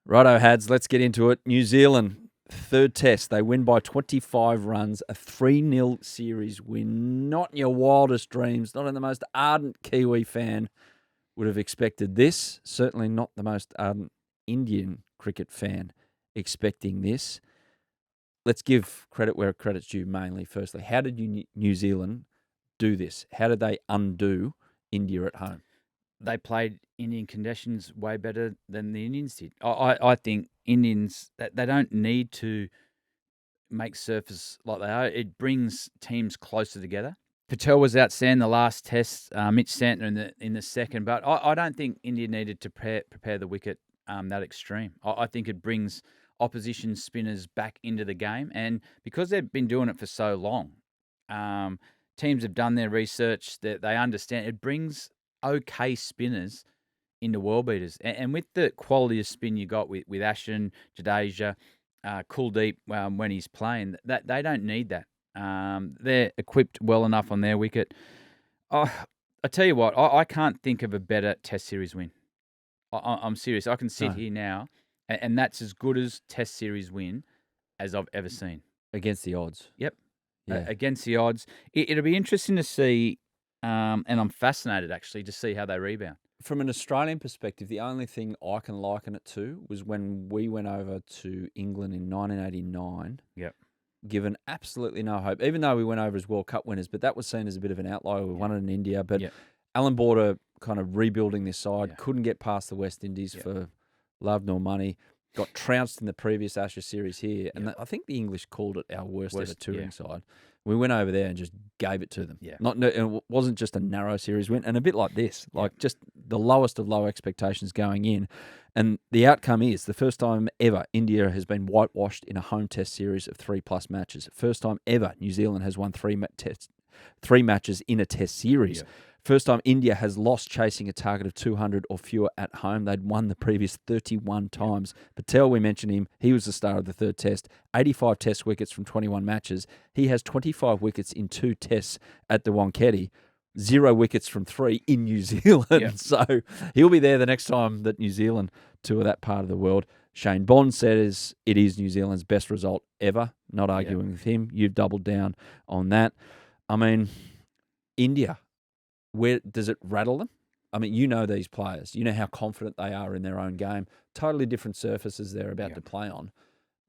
Righto, Hads, let's get into it. New Zealand, third test. They win by 25 runs, a 3-0 series win. Not in your wildest dreams, not in the most ardent Kiwi fan would have expected this. Certainly not the most ardent Indian cricket fan expecting this. Let's give credit where credit's due mainly. Firstly, how did New Zealand do this? How did they undo India at home? They played Indian conditions way better than the Indians did. I think Indians, they don't need to make surface like they are. It brings teams closer together. Patel was outstanding the last test, Mitch Santner in the second, but I don't think India needed to prepare the wicket that extreme. I think it brings opposition spinners back into the game, and because they've been doing it for so long, teams have done their research, that they understand it brings okay spinners into world beaters. And with the quality of spin you got with Ashton, Jadeja, Kuldeep when he's playing, that they don't need that. They're equipped well enough on their wicket. I tell you what, I can't think of a better Test series win. I'm serious. I can sit here now, and that's as good as Test series win as I've ever seen. Against the odds. Yep. Yeah. Against the odds. It'll be interesting to see, and I'm fascinated actually to see how they rebound. From an Australian perspective, the only thing I can liken it to was when we went over to England in 1989. Yep. Given absolutely no hope, even though we went over as World Cup winners, but that was seen as a bit of an outlier. We won it in India, but Alan Border kind of rebuilding this side, couldn't get past the West Indies for love nor money, got trounced in the previous Ashes series here, and I think the English called it our worst ever touring side. We went over there and just gave it to them. Yeah. It wasn't just a narrow series win, and a bit like this, like just the lowest of low expectations going in. And the outcome is the first time ever India has been whitewashed in a home test series of 3+ matches. First time ever New Zealand has won three matches in a test series. Yeah. First time India has lost chasing a target of 200 or fewer at home. They'd won the previous 31 times. Patel, we mentioned him. He was the star of the third test. 85 test wickets from 21 matches. He has 25 wickets in 2 tests at the Wankhede. 0 wickets from 3 in New Zealand. Yeah. So he'll be there the next time that New Zealand tour that part of the world. Shane Bond says it is New Zealand's best result ever. Not arguing with him. You've doubled down on that. I mean, India, where does it rattle them? I mean, you know these players. You know how confident they are in their own game. Totally different surfaces they're about to play on.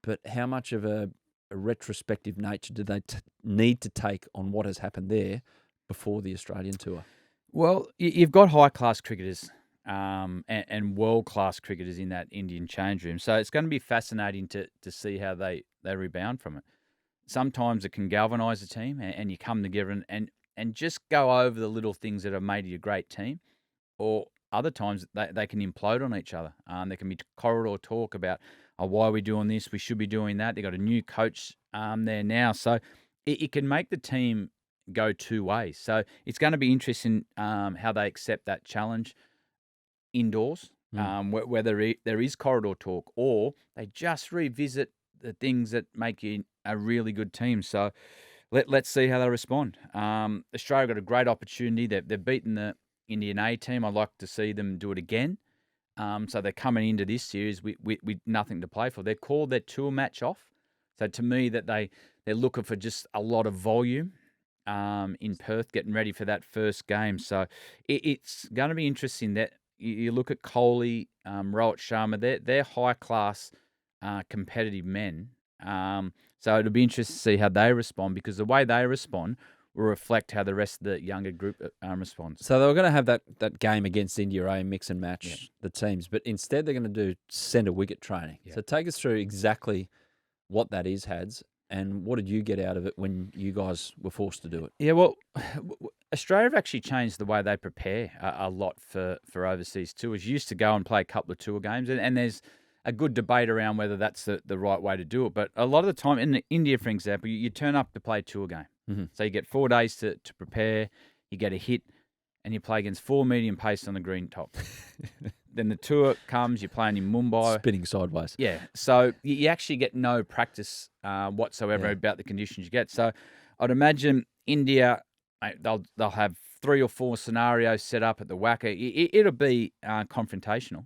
But how much of a retrospective nature do they need to take on what has happened there before the Australian tour? Well, you've got high-class cricketers and world-class cricketers in that Indian change room. So it's going to be fascinating to see how they rebound from it. Sometimes it can galvanise a team and you come together and just go over the little things that have made you a great team. Or other times they can implode on each other. There can be corridor talk about, why are we doing this? We should be doing that. They've got a new coach there now. So it can make the team go two ways. So it's going to be interesting how they accept that challenge indoors, whether there is corridor talk or they just revisit the things that make you a really good team. So let's see how they respond. Australia got a great opportunity. They've beaten the Indian A team. I'd like to see them do it again. So they're coming into this series with nothing to play for. They've called their tour match off. So to me, that they're looking for just a lot of volume in Perth, getting ready for that first game. So it's going to be interesting that you look at Kohli, Rohit Sharma. They're high class, competitive men. So it'll be interesting to see how they respond, because the way they respond will reflect how the rest of the younger group responds. So they were going to have that game against India A, mix and match the teams, but instead they're going to do centre wicket training. Yeah. So take us through exactly what that is, Hads, and what did you get out of it when you guys were forced to do it? Yeah, well, Australia have actually changed the way they prepare a lot for overseas tours. You used to go and play a couple of tour games, and there's a good debate around whether that's the right way to do it. But a lot of the time, in India, for example, you turn up to play a tour game. Mm-hmm. So you get 4 days to prepare, you get a hit, and you play against 4 medium pace on the green top. Then the tour comes, you're playing in Mumbai. Spinning sideways. Yeah, so you actually get no practice whatsoever about the conditions you get. So I'd imagine India, they'll have 3 or 4 scenarios set up at the WACA. It'll be confrontational,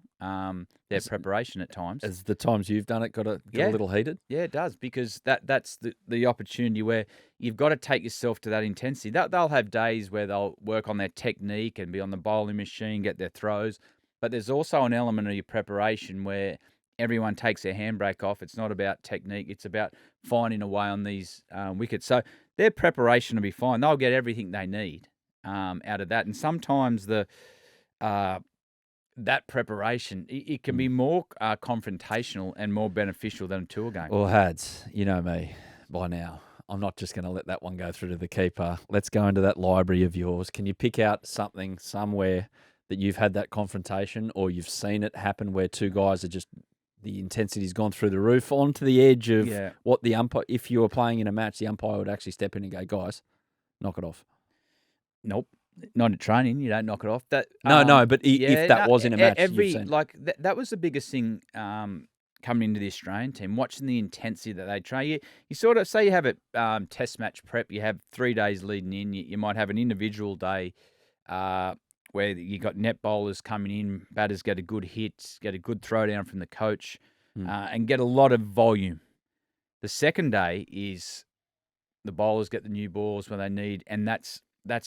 their preparation at times. As the times you've done it got a little heated? Yeah, it does, because that's the opportunity where you've got to take yourself to that intensity. They'll have days where they'll work on their technique and be on the bowling machine, get their throws. But there's also an element of your preparation where everyone takes their handbrake off. It's not about technique. It's about finding a way on these wickets. So their preparation will be fine. They'll get everything they need out of that. And sometimes that preparation, it can be more confrontational and more beneficial than a tour game. Well, Hads, you know me by now. I'm not just going to let that one go through to the keeper. Let's go into that library of yours. Can you pick out something somewhere that you've had that confrontation, or you've seen it happen where two guys are just, the intensity's gone through the roof, onto the edge of what the umpire, if you were playing in a match, the umpire would actually step in and go, guys, knock it off? Nope. Not in training, you don't knock it off. That No, but if that was in a match, you've seen. that was the biggest thing coming into the Australian team, watching the intensity that they train. You sort of say you have a test match prep, you have 3 days leading in. You might have an individual day where you got net bowlers coming in, batters get a good hit, get a good throwdown from the coach, and get a lot of volume. The second day is the bowlers get the new balls when they need, and that's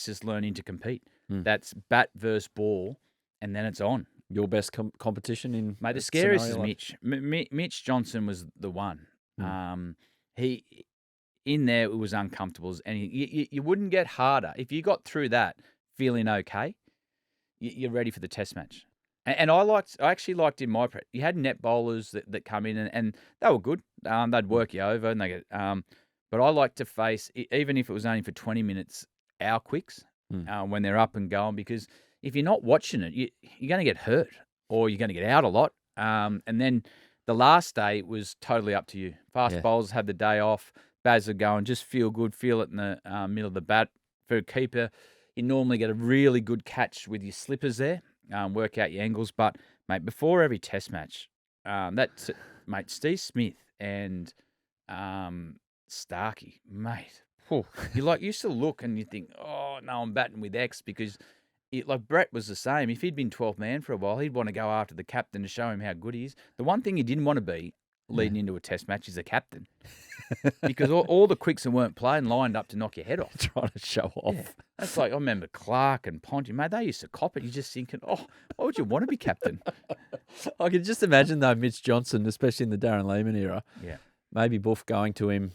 just learning to compete. That's bat versus ball, and then it's on. Your best competition in mate. The scariest is Mitch. Mitch Johnson was the one. He in there it was uncomfortable, and you wouldn't get harder if you got through that feeling okay. You're ready for the test match. And I actually liked in my prep. You had net bowlers that come in and they were good. They'd work you over and they get. But I like to face, even if it was only for 20 minutes, our quicks when they're up and going, because if you're not watching it, you're going to get hurt or you're going to get out a lot. And then the last day was totally up to you. Fast bowlers had the day off. Baz are going, just feel good, feel it in the middle of the bat. For a keeper, you normally get a really good catch with your slippers there, work out your angles. But, mate, before every test match, mate, Steve Smith and Starkey, mate, you used to look and you think, oh, no, I'm batting with X because Brett was the same. If he'd been 12th man for a while, he'd want to go after the captain to show him how good he is. The one thing he didn't want to be leading into a test match is a captain because all the quicks that weren't playing lined up to knock your head off. Trying to show off. Yeah. That's like, I remember Clark and Ponty, mate, they used to cop it. You're just thinking, oh, why would you want to be captain? I can just imagine, though, Mitch Johnson, especially in the Darren Lehman era, maybe Buff going to him,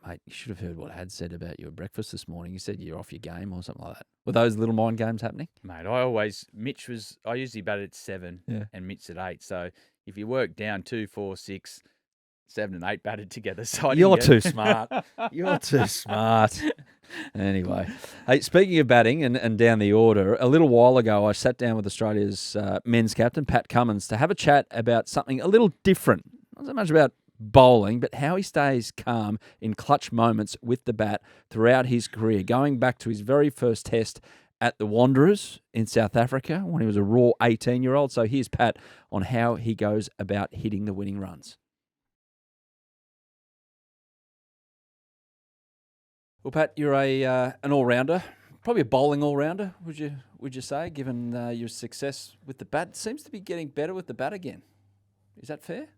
mate, you should have heard what I had said about you at breakfast this morning. You said you're off your game or something like that. Were those little mind games happening? Mate, I usually batted at 7 and Mitch at 8. So if you work down 2, 4, 6, 7 and 8 batted together. So You're too smart. You're too smart. Anyway, hey, speaking of batting and down the order, a little while ago I sat down with Australia's men's captain, Pat Cummins, to have a chat about something a little different. Not so much about bowling, but how he stays calm in clutch moments with the bat throughout his career, going back to his very first test at the Wanderers in South Africa when he was a raw 18-year-old. So here's Pat on how he goes about hitting the winning runs. Well, Pat, you're an all-rounder, probably a bowling all-rounder, would you say, given your success with the bat? Seems to be getting better with the bat again. Is that fair?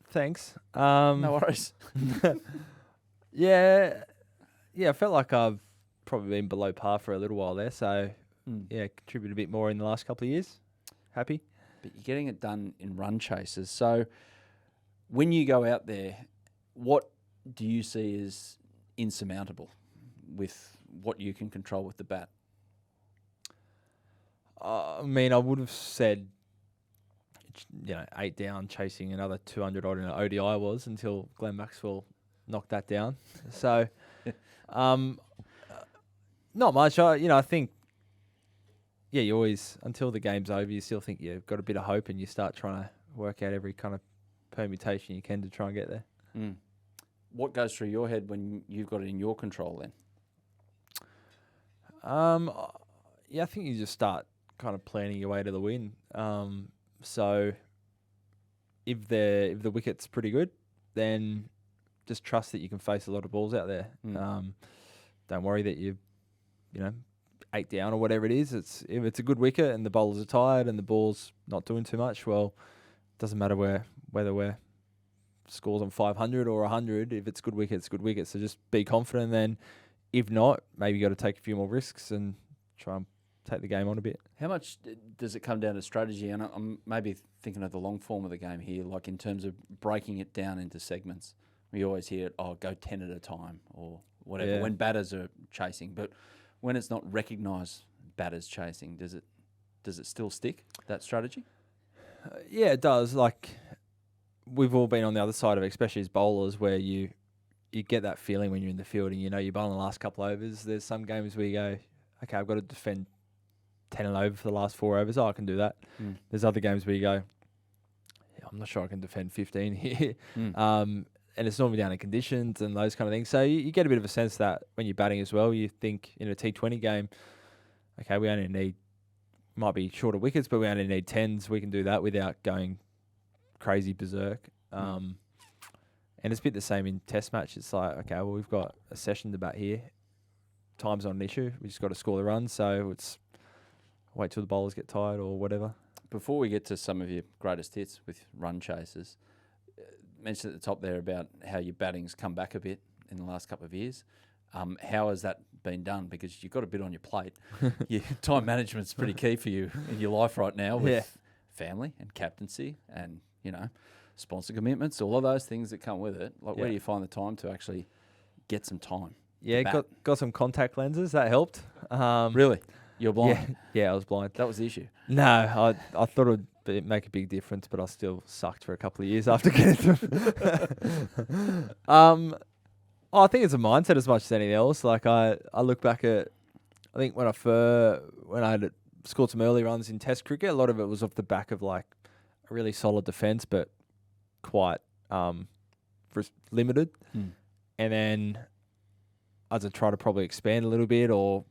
Thanks. No worries. Yeah, I felt like I've probably been below par for a little while there. So, contributed a bit more in the last couple of years. Happy. But you're getting it done in run chases. So when you go out there, what do you see as insurmountable with what you can control with the bat? I mean, I would have said 8 down chasing another 200 odd in an ODI was until Glenn Maxwell knocked that down. So, not much. I think, you always, until the game's over, you still think you've got a bit of hope and you start trying to work out every kind of permutation you can to try and get there. What goes through your head when you've got it in your control then? I think you just start kind of planning your way to the win. So if the wicket's pretty good, then just trust that you can face a lot of balls out there. Don't worry that you 8 down or whatever it is. If it's a good wicket and the bowlers are tired and the ball's not doing too much, well, it doesn't matter whether we're scores on 500 or 100. If it's good wicket, it's good wicket. So just be confident. Then, if not, maybe you got to take a few more risks and try and take the game on a bit. How much does it come down to strategy? And I'm maybe thinking of the long form of the game here, like in terms of breaking it down into segments. We always hear it, go 10 at a time or whatever, when batters are chasing. But when it's not recognised batters chasing, does it still stick, that strategy? Yeah, it does. Like, we've all been on the other side of it, especially as bowlers, where you get that feeling when you're in the field and you're bowling the last couple overs. There's some games where you go, okay, I've got to defend 10 and over for the last 4 overs. I can do that. There's other games where you go, I'm not sure I can defend 15 here. And it's normally down to conditions and those kind of things. So you get a bit of a sense that when you're batting as well, you think in a T20 game, okay, we only need, might be shorter wickets, but we only need 10s. We can do that without going crazy berserk. And it's a bit the same in test match. It's like, okay, well, we've got a session to bat here. Time's not an issue. We just got to score the runs. So it's wait till the bowlers get tired or whatever. Before we get to some of your greatest hits with run chasers, mentioned at the top there about how your batting's come back a bit in the last couple of years. How has that been done? Because you've got a bit on your plate. Your time management's pretty key for you in your life right now with family and captaincy and, sponsor commitments, all of those things that come with it. Like, where do you find the time to actually get some time? Yeah, got some contact lenses. That helped. Really? You're blind? Yeah, I was blind. That was the issue? No, I thought it would make a big difference, but I still sucked for a couple of years after getting them. I think it's a mindset as much as anything else. Like, I look back at, I think when I had scored some early runs in Test cricket, a lot of it was off the back of like a really solid defence, but quite limited. And then as I try to probably expand a little bit, or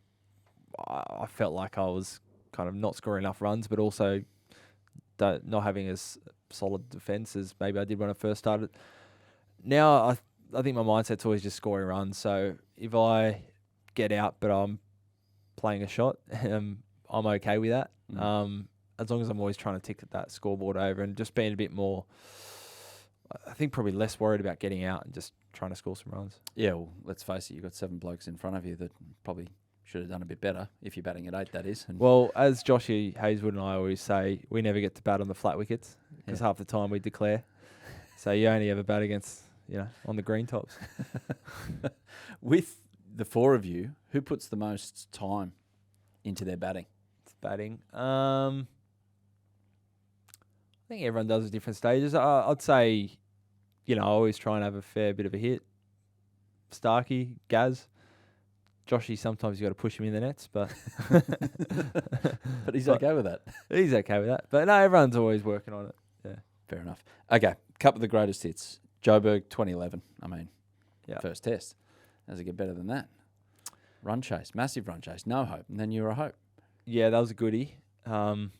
I felt like I was kind of not scoring enough runs, but also not having as solid defence as maybe I did when I first started. Now I think my mindset's always just scoring runs. So if I get out but I'm playing a shot, I'm okay with that. As long as I'm always trying to tick that scoreboard over and just being a bit more, I think probably less worried about getting out and just trying to score some runs. Yeah, well, let's face it, you've got 7 blokes in front of you that probably should have done a bit better if you're batting at 8, that is. And well, as Joshy Hazelwood and I always say, we never get to bat on the flat wickets because half the time we declare. So you only ever bat against, on the green tops. With the 4 of you, who puts the most time into their batting? It's batting. I think everyone does at different stages. I'd say, I always try and have a fair bit of a hit. Starkey, Gaz. Joshy, sometimes you got to push him in the nets, but but he's okay with that. He's okay with that. But no, everyone's always working on it. Yeah, fair enough. Okay, couple of the greatest hits. Joburg 2011. I mean, first test. Does it get better than that? Run chase, massive run chase, no hope, and then you were a hope. Yeah, that was a goodie. I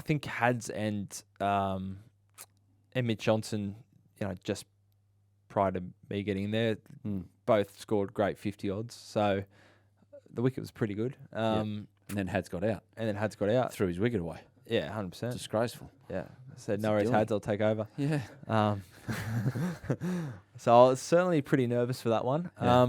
think Hads and Mitch Johnson, just prior to me getting there, both scored great 50 odds. So the wicket was pretty good. And then Hads got out. Threw his wicket away. Yeah, 100%. Disgraceful. Yeah. I said, no worries, Hads, I'll take over. Yeah. So I was certainly pretty nervous for that one. Yeah.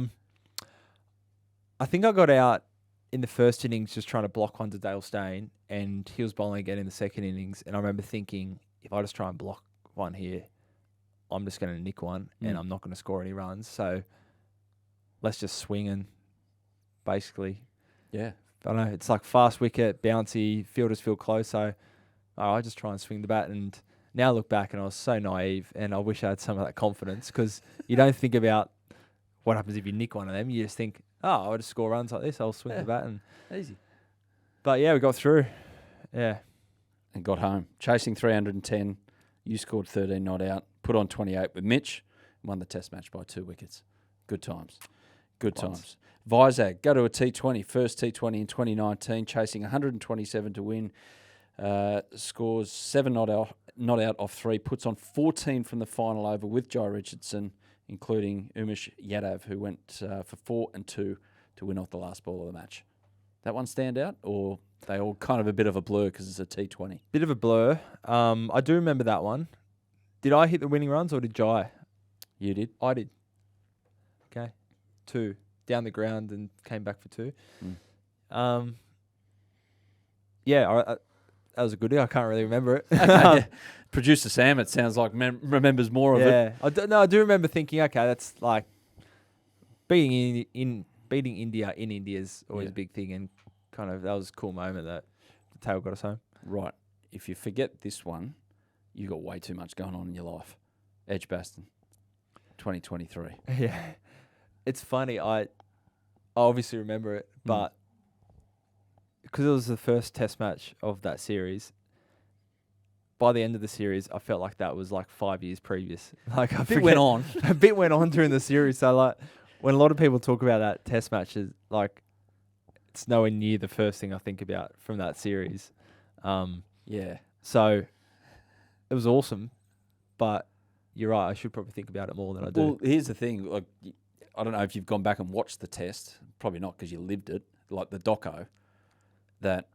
I think I got out in the first innings just trying to block one to Dale Steyn, and he was bowling again in the second innings. And I remember thinking, if I just try and block one here, I'm just going to nick one and I'm not going to score any runs. So let's just swing and basically, I don't know, it's like fast wicket, bouncy, fielders feel close. So I just try and swing the bat. And now I look back and I was so naive, and I wish I had some of that confidence, because you don't think about what happens if you nick one of them. You just think, I'll just score runs like this. I'll swing the bat. And easy. But we got through. Yeah. And got home. Chasing 310. You scored 13 not out. Put on 28 with Mitch. Won the test match by 2 wickets. Good times. Good times. Vizag, go to a T20. First T20 in 2019. Chasing 127 to win. Scores 7 not out off 3. Puts on 14 from the final over with Jai Richardson, including Umesh Yadav, who went for 4 and 2 to win off the last ball of the match. That one stand out, or they all kind of a bit of a blur because it's a T20? Bit of a blur. I do remember that one. Did I hit the winning runs or did Jai? You did? I did. Okay. 2. Down the ground and came back for 2. That was a goodie. I can't really remember it. Producer Sam, it sounds like, remembers more of it. I do remember thinking, okay, that's like beating India in India is always a big thing, and kind of that was a cool moment that the tail got us home. Right. If you forget this one, you got way too much going on in your life. Edgbaston, 2023. Yeah. It's funny. I obviously remember it, but because it was the first test match of that series, by the end of the series, I felt like that was like 5 years previous. Like a bit went on during the series. So like when a lot of people talk about that test match, like it's nowhere near the first thing I think about from that series. Yeah. So it was awesome, but you're right. I should probably think about it more than I do. Well, here's the thing. Like, I don't know if you've gone back and watched the test. Probably not because you lived it. Like the doco, that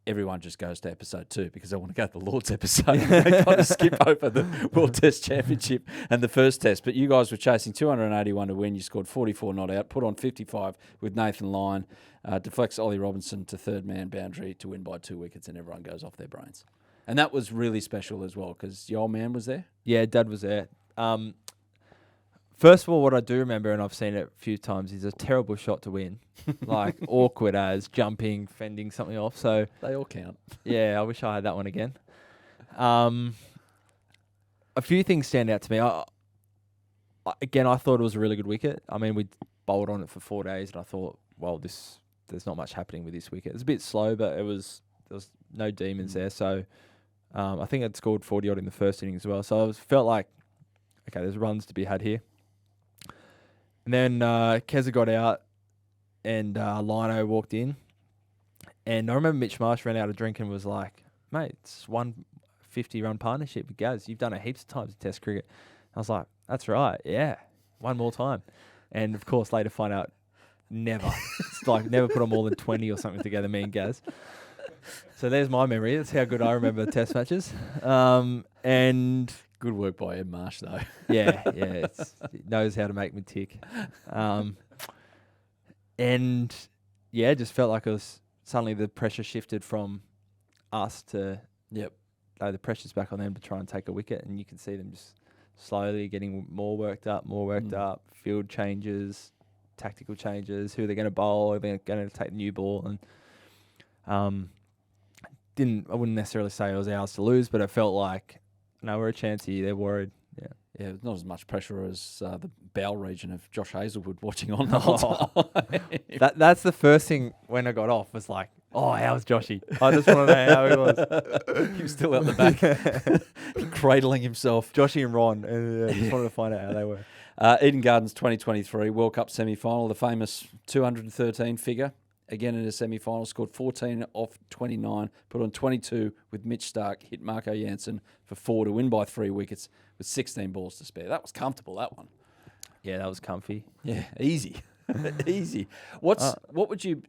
everyone just goes to episode 2 because they want to go to the Lord's episode. They kind of skip over the World Test Championship and the first test. But you guys were chasing 281 to win. You scored 44 not out, put on 55 with Nathan Lyon, deflects Ollie Robinson to third man boundary to win by 2 wickets, and everyone goes off their brains. And that was really special as well because your old man was there. Yeah, Dad was there. First of all, what I do remember, and I've seen it a few times, is a terrible shot to win. Like, awkward as jumping, fending something off. So They all count. yeah, I wish I had that one again. A few things stand out to me. Again, I thought it was a really good wicket. I mean, we bowled on it for 4 days, and I thought, well, there's not much happening with this wicket. It's a bit slow, but there was no demons there. So I think I'd scored 40-odd in the first inning as well. So I felt like, okay, there's runs to be had here. And then Keza got out and Lino walked in. And I remember Mitch Marsh ran out a drink and was like, mate, it's 150-run partnership with Gaz. You've done it heaps of times in Test cricket. I was like, that's right. Yeah, one more time. And, of course, later find out never. It's like never put on more than 20 or something together, me and Gaz. So there's my memory. That's how good I remember Test matches. And... Good work by Ed Marsh, though. Yeah, it knows how to make me tick. And yeah, just felt like it was suddenly the pressure shifted from us to the pressure's back on them to try and take a wicket, and you can see them just slowly getting more worked up, field changes, tactical changes, who they're going to bowl, are they going to take the new ball, and I wouldn't necessarily say it was ours to lose, but it felt like, no, we're a chance here. They're worried. Yeah, not as much pressure as the bowel region of Josh Hazelwood watching on the whole time. That's the first thing when I got off was like, oh, how's Joshy? I just want to know how he was. He was still out the back, cradling himself. Joshy and Ron, and just wanted to find out how they were. Eden Gardens 2023 World Cup semi-final, the famous 213 figure. Again in a semi-final, scored 14 off 29, put on 22 with Mitch Stark, hit Marco Jansen for 4 to win by 3 wickets with 16 balls to spare. That was comfortable, that one. Yeah, that was comfy. Yeah, easy. Easy. What would you,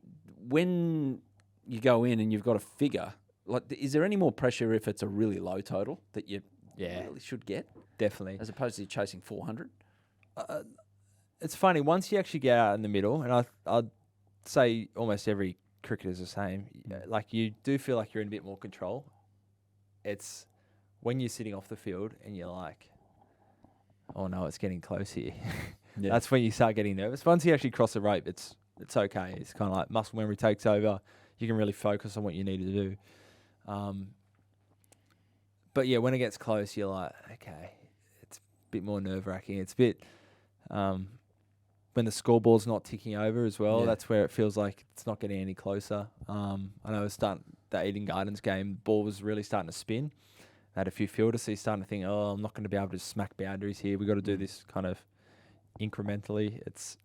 when you go in and you've got a figure, like, is there any more pressure if it's a really low total that you really should get? Definitely. As opposed to chasing 400? It's funny, once you actually get out in the middle, and I'd say almost every cricketer's the same. Like, you do feel like you're in a bit more control. It's when you're sitting off the field and you're like, oh no, it's getting close here. Yeah. That's when you start getting nervous. Once you actually cross the rope, it's okay. It's kind of like muscle memory takes over. You can really focus on what you need to do. But yeah, when it gets close, you're like, okay, it's a bit more nerve-wracking. It's a bit... when the scoreboard's not ticking over as well, that's where it feels like it's not getting any closer. I know it was that Eden Gardens game, the ball was really starting to spin. They had a few fielders, so you're starting to think, oh, I'm not going to be able to smack boundaries here. We've got to do this kind of incrementally. It's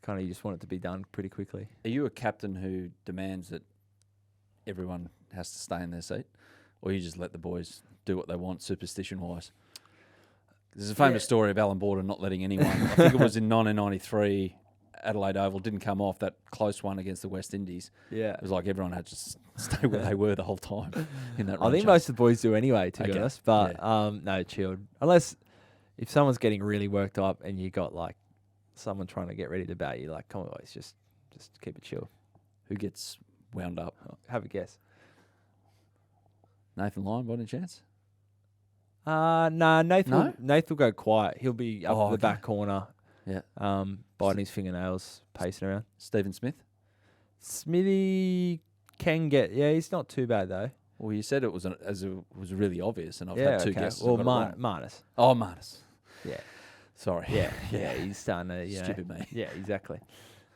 kind of, you just want it to be done pretty quickly. Are you a captain who demands that everyone has to stay in their seat? Or you just let the boys do what they want, superstition-wise? There's a famous story of Alan Border not letting anyone. I think it was in 1993, Adelaide Oval didn't come off, that close one against the West Indies. Yeah. It was like everyone had to stay where they were the whole time in that I think most of the boys do anyway, to be honest. But no, chilled. Unless if someone's getting really worked up and you got like someone trying to get ready to bat, you like, come on, boys, just keep it chill. Who gets wound up? Have a guess. Nathan Lyon, by any chance? Nah, Nathan will go quiet. He'll be up the back corner. Yeah. Biting his fingernails, pacing around. Stephen Smith? Smithy can get... Yeah, he's not too bad, though. Well, you said it was was really obvious, and I've had two guesses. Well, Marnus. Oh, Marnus. Yeah. Sorry. Yeah, he's starting to... Stupid me. Yeah, exactly.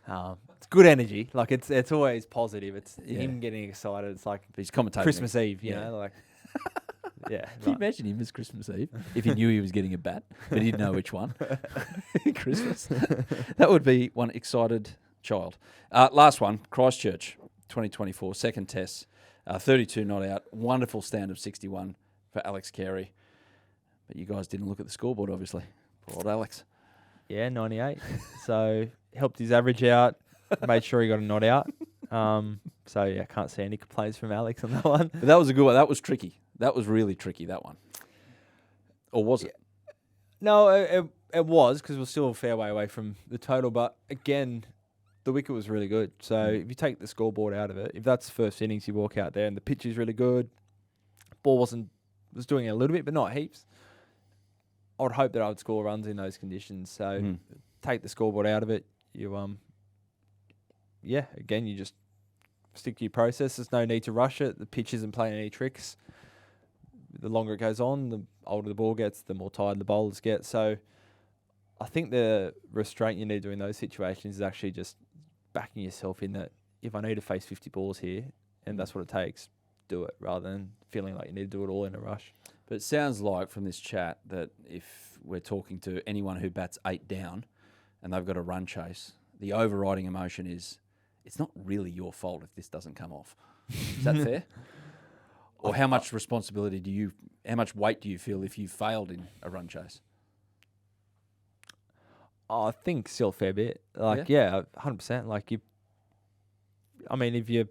It's good energy. Like, it's always positive. It's him getting excited. It's like he's commentating Christmas Eve, you know, like... Yeah. Can you imagine him as Christmas Eve if he knew he was getting a bat, but he didn't know which one? Christmas. That would be one excited child. Last one, Christchurch, 2024, second test, 32 not out. Wonderful stand of 61 for Alex Carey. But you guys didn't look at the scoreboard, obviously. Poor old Alex. Yeah, 98. So helped his average out, made sure he got a not out. So, yeah, can't see any complaints from Alex on that one. But that was a good one. That was tricky. That was really tricky, that one. Or was it? No, it was, because we're still a fair way away from the total. But, again, the wicket was really good. So, if you take the scoreboard out of it, if that's first innings, you walk out there and the pitch is really good, ball was doing it a little bit, but not heaps. I would hope that I would score runs in those conditions. So, take the scoreboard out of it. You, again, you just stick to your process. There's no need to rush it. The pitch isn't playing any tricks. The longer it goes on, the older the ball gets, the more tired the bowlers get. So I think the restraint you need to do in those situations is actually just backing yourself in that if I need to face 50 balls here and that's what it takes, do it, rather than feeling like you need to do it all in a rush. But it sounds like from this chat that if we're talking to anyone who bats 8 down and they've got a run chase, the overriding emotion is, it's not really your fault if this doesn't come off. Is that fair? Or how much responsibility how much weight do you feel if you failed in a run chase? I think still a fair bit. 100%. Like if you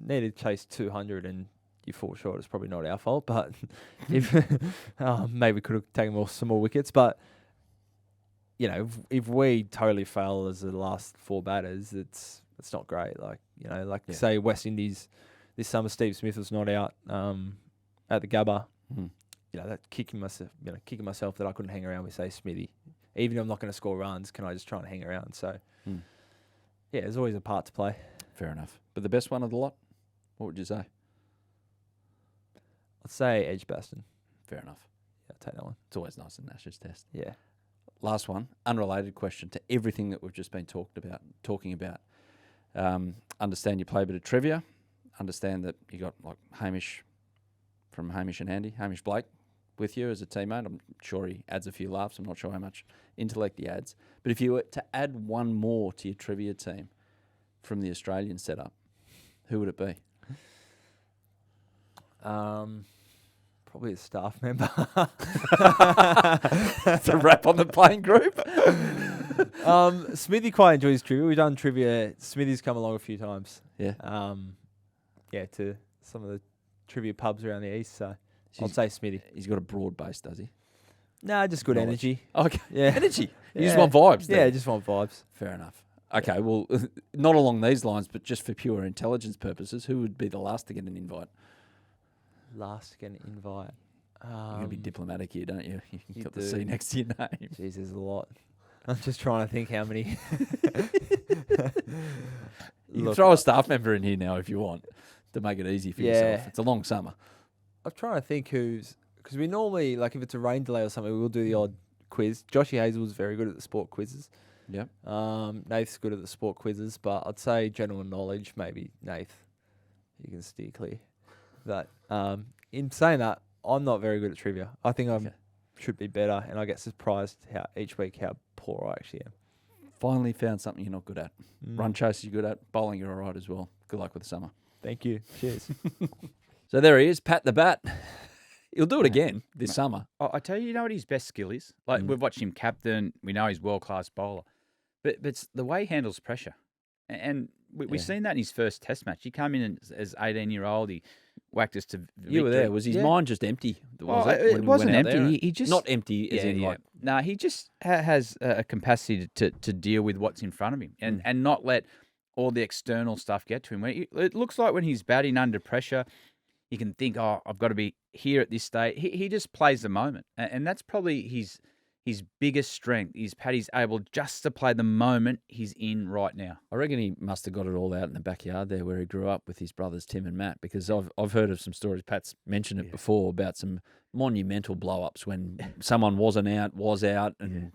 need to chase 200 and you fall short, it's probably not our fault. But if maybe we could have taken some more wickets. But if we totally fail as the last 4 batters, it's not great. Say West Indies this summer, Steve Smith was not out at the Gabba. That kicking myself that I couldn't hang around with, say, Smithy. Even if I'm not going to score runs, can I just try and hang around? So, there's always a part to play. Fair enough. But the best one of the lot, what would you say? I'd say Edgbaston. Fair enough. Yeah, I'll take that one. It's always nice in Ashes Test. Yeah. Last one, unrelated question to everything that we've just been talking about. Understand you play a bit of trivia. Understand that you got like Hamish from Hamish and Andy, Hamish Blake, with you as a teammate. I'm sure he adds a few laughs. I'm not sure how much intellect he adds. But if you were to add one more to your trivia team from the Australian setup, who would it be? Probably a staff member. That's a wrap on the playing group. Smithy quite enjoys trivia. We've done trivia. Smithy's come along a few times. Yeah. To some of the trivia pubs around the east. So I'd say Smithy. He's got a broad base, does he? No, just good energy. Okay. Yeah. Energy. You just want vibes then? Yeah, just want vibes. Fair enough. Okay, well, not along these lines, but just for pure intelligence purposes, who would be the last to get an invite? Last to get an invite. You're going to be diplomatic here, don't you? You've got the do. C next to your name. Jeez, there's a lot. I'm just trying to think how many. You can throw a staff member in here now if you want to make it easy for yourself. It's a long summer. I'm trying to think because we normally, like if it's a rain delay or something, we'll do the odd quiz. Joshy Hazel's very good at the sport quizzes. Yep. Nath's good at the sport quizzes, but I'd say general knowledge, maybe Nath. You can steer clear. But in saying that, I'm not very good at trivia. I think I should be better, and I get surprised each week how poor I actually am. Finally found something you're not good at. Run chase you're good at. Bowling you're all right as well. Good luck with the summer. Thank you. Cheers. So there he is, Pat the Bat. He'll do it again this summer. I tell you, what his best skill is? Like, we've watched him captain. We know he's world-class bowler. But it's the way he handles pressure. And we've seen that in his first test match. He came in as 18-year-old. He whacked us to victory. You were there. Was his mind just empty? It wasn't empty. He just... Not empty as in like... No, he just has a capacity to deal with what's in front of him and not let all the external stuff get to him. It looks like when he's batting under pressure, you can think, I've got to be here at this stage. He just plays the moment. And that's probably his biggest strength is Paddy's able just to play the moment he's in right now. I reckon he must have got it all out in the backyard there where he grew up with his brothers Tim and Matt, because I've heard of some stories, Pat's mentioned it before, about some monumental blow-ups when someone was out and,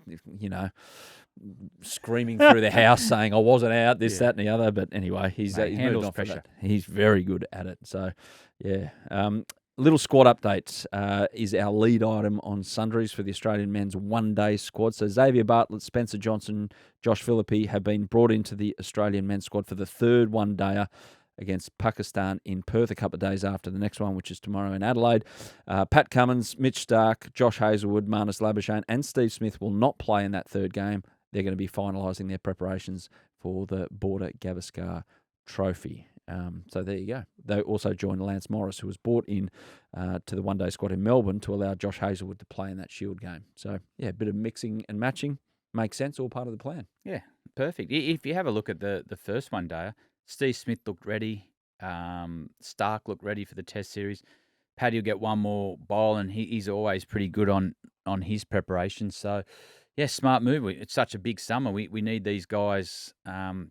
screaming through the house saying, I wasn't out, this, that and the other. But anyway, he's handles moved on pressure. From that. He's very good at it. So, yeah. Little squad update is our lead item on Sundries for the Australian men's one-day squad. So Xavier Bartlett, Spencer Johnson, Josh Philippi have been brought into the Australian men's squad for the third one-dayer against Pakistan in Perth a couple of days after the next one, which is tomorrow in Adelaide. Pat Cummins, Mitch Stark, Josh Hazlewood, Marnus Labuschagne and Steve Smith will not play in that third game. They're going to be finalising their preparations for the Border Gavaskar Trophy. So there you go. They also joined Lance Morris, who was brought in to the one-day squad in Melbourne to allow Josh Hazlewood to play in that Shield game. So, yeah, a bit of mixing and matching makes sense, all part of the plan. Yeah, perfect. If you have a look at the first one-dayer, Steve Smith looked ready. Stark looked ready for the Test series. Paddy will get one more bowl, and he's always pretty good on his preparation. So, yeah, smart move. It's such a big summer. We need these guys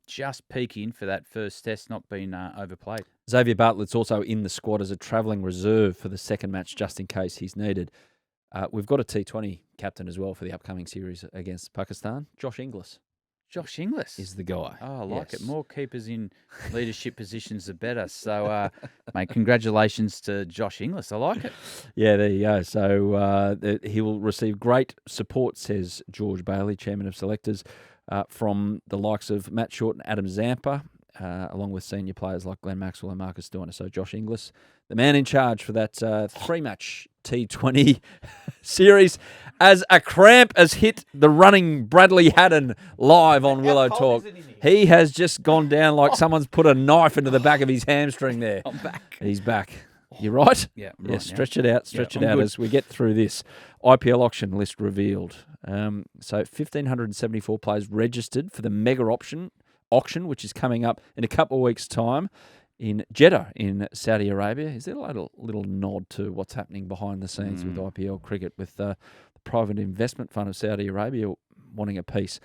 just peaking for that first Test, not being overplayed. Xavier Bartlett's also in the squad as a travelling reserve for the second match, just in case he's needed. We've got a T20 captain as well for the upcoming series against Pakistan, Josh Inglis. Josh Inglis is the guy. Oh, I like it. More keepers in leadership positions, the better. So, mate, congratulations to Josh Inglis. I like it. Yeah, there you go. So he will receive great support, says George Bailey, chairman of selectors, from the likes of Matt Short and Adam Zampa, along with senior players like Glenn Maxwell and Marcus Dorner. So Josh Inglis, the man in charge for that three-match T20 series, as a cramp has hit the running Bradley Haddin live on Willow Talk. He has just gone down like someone's put a knife into the back of his hamstring there. I'm back. He's back. You right? Yeah, right. Yeah, stretch now. it out. Stretch it out as we get through this. IPL auction list revealed. So 1,574 players registered for the mega auction, which is coming up in a couple of weeks' time in Jeddah in Saudi Arabia. Is there a little nod to what's happening behind the scenes with IPL cricket, with the private investment fund of Saudi Arabia wanting a piece?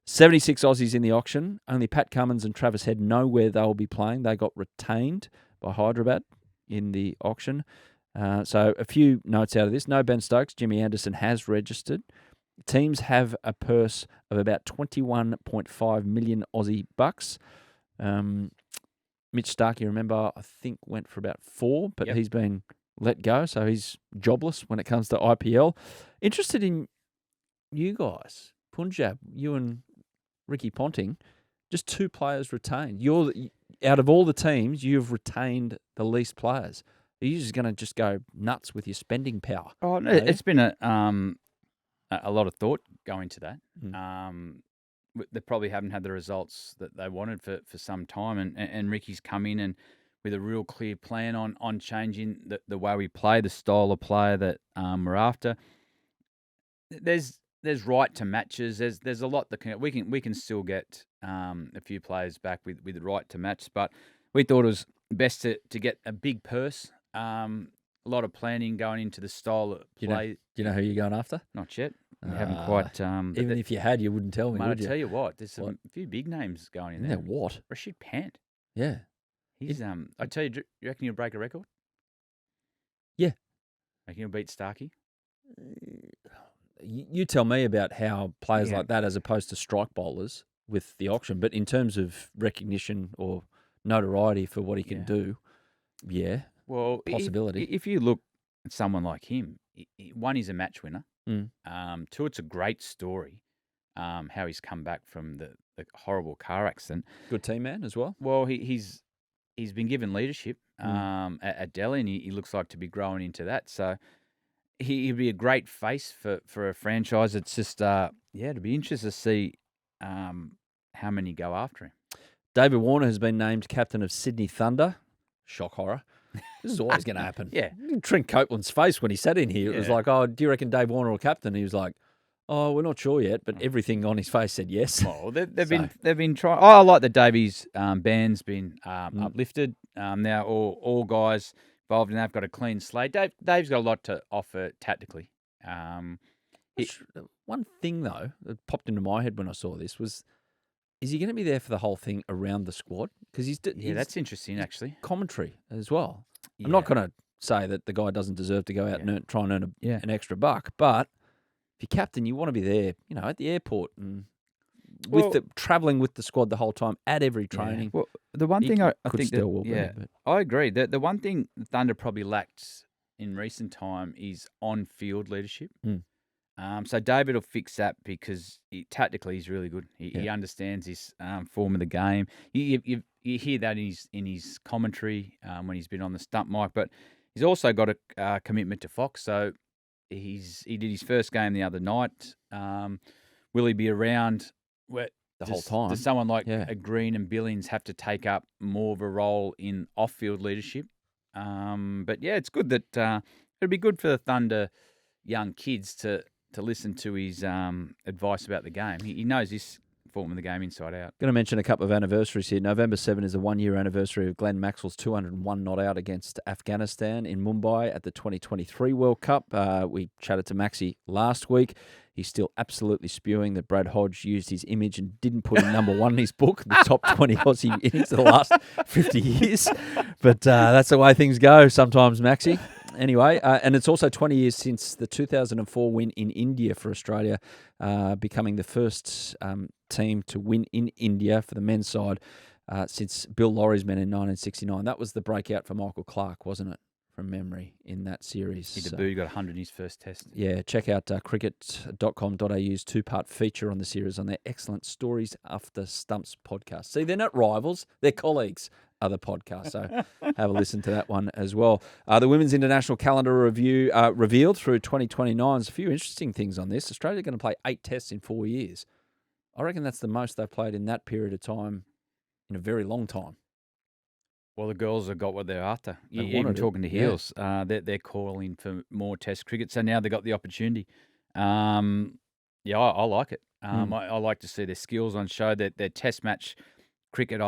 76 Aussies in the auction. Only Pat Cummins and Travis Head know where they'll be playing. They got retained by Hyderabad in the auction. So a few notes out of this. No Ben Stokes. Jimmy Anderson has registered. Teams have a purse of about 21.5 million Aussie bucks. Mitch Stark, you remember, I think went for about 4, but he's been let go, so he's jobless when it comes to IPL. Interested in you guys, Punjab, you and Ricky Ponting, just 2 players retained. You're out of all the teams, you've retained the least players. Are you just going to just go nuts with your spending power? Oh, no, it's been a lot of thought going to that. They probably haven't had the results that they wanted for some time, and Ricky's come in and with a real clear plan on changing the way we play, the style of player that we're after. There's right to matches. There's a lot that we can still get a few players back with the right to match, but we thought it was best to get a big purse. A lot of planning going into the style of play. Do you know who you're going after? Not yet. We haven't quite. Even if you had, you wouldn't tell me, mate, would you? I tell you what, there's a few big names going in there. What? Rashid Pant. Yeah. He's I tell you, do you reckon he'll break a record? Yeah. Reckon he'll beat Starkey? You tell me about how players like that, as opposed to strike bowlers with the auction, but in terms of recognition or notoriety for what he can do, well, possibility. If you look at someone like him, one, he's a match winner. 2, it's a great story, how he's come back from the horrible car accident. Good team man as well. Well, he's been given leadership at Delhi, and he looks like to be growing into that. So he'd be a great face for a franchise. It's just, it'd be interesting to see how many go after him. David Warner has been named captain of Sydney Thunder. Shock horror. This is always going to happen. Yeah. Trent Copeland's face when he sat in here, it was like, oh, do you reckon Dave Warner will captain? He was like, oh, we're not sure yet, but everything on his face said yes. Well, they've been trying. I like the Davies band's been uplifted. Now all guys involved in that have got a clean slate. Dave's got a lot to offer tactically. One thing though that popped into my head when I saw this was, is he going to be there for the whole thing around the squad? Because he's that's interesting actually. Commentary as well. Yeah. I'm not going to say that the guy doesn't deserve to go out and try and earn an extra buck, but if you're captain, you want to be there, at the airport and travelling with the squad the whole time at every training. Well, the one thing I think I agree. The one thing the Thunder probably lacked in recent time is on-field leadership. Mm. So David will fix that because tactically he's really good. He understands his form of the game. You hear that in his commentary when he's been on the stump mic, but he's also got a commitment to Fox. So he did his first game the other night. Will he be around the whole time? Does someone like a Green and Billings have to take up more of a role in off-field leadership? But yeah, it's good that it'd be good for the Thunder young kids to listen to his advice about the game. He knows this form of the game inside out. Going to mention a couple of anniversaries here. November 7 is the 1-year anniversary of Glenn Maxwell's 201 not out against Afghanistan in Mumbai at the 2023 World Cup. We chatted to Maxi last week. He's still absolutely spewing that Brad Hodge used his image and didn't put him number one in his book, the top 20 Aussie innings of the last 50 years. But that's the way things go sometimes, Maxi. Anyway, and it's also 20 years since the 2004 win in India for Australia, becoming the first team to win in India for the men's side since Bill Laurie's men in 1969. That was the breakout for Michael Clarke, wasn't it, from memory, in that series? He debuted, got 100 in his first test. Yeah, check out cricket.com.au's two-part feature on the series on their excellent Stories After Stumps podcast. See, they're not rivals, they're colleagues. Other podcasts, so have a listen to that one as well. The Women's International Calendar review revealed through 2029. There's a few interesting things on this. Australia are going to play 8 tests in 4 years. I reckon that's the most they've played in that period of time in a very long time. Well, the girls have got what they're after. Even talking to Heels, they're calling for more Test cricket, so now they've got the opportunity. I like it. I like to see their skills on show. Their Test match cricket,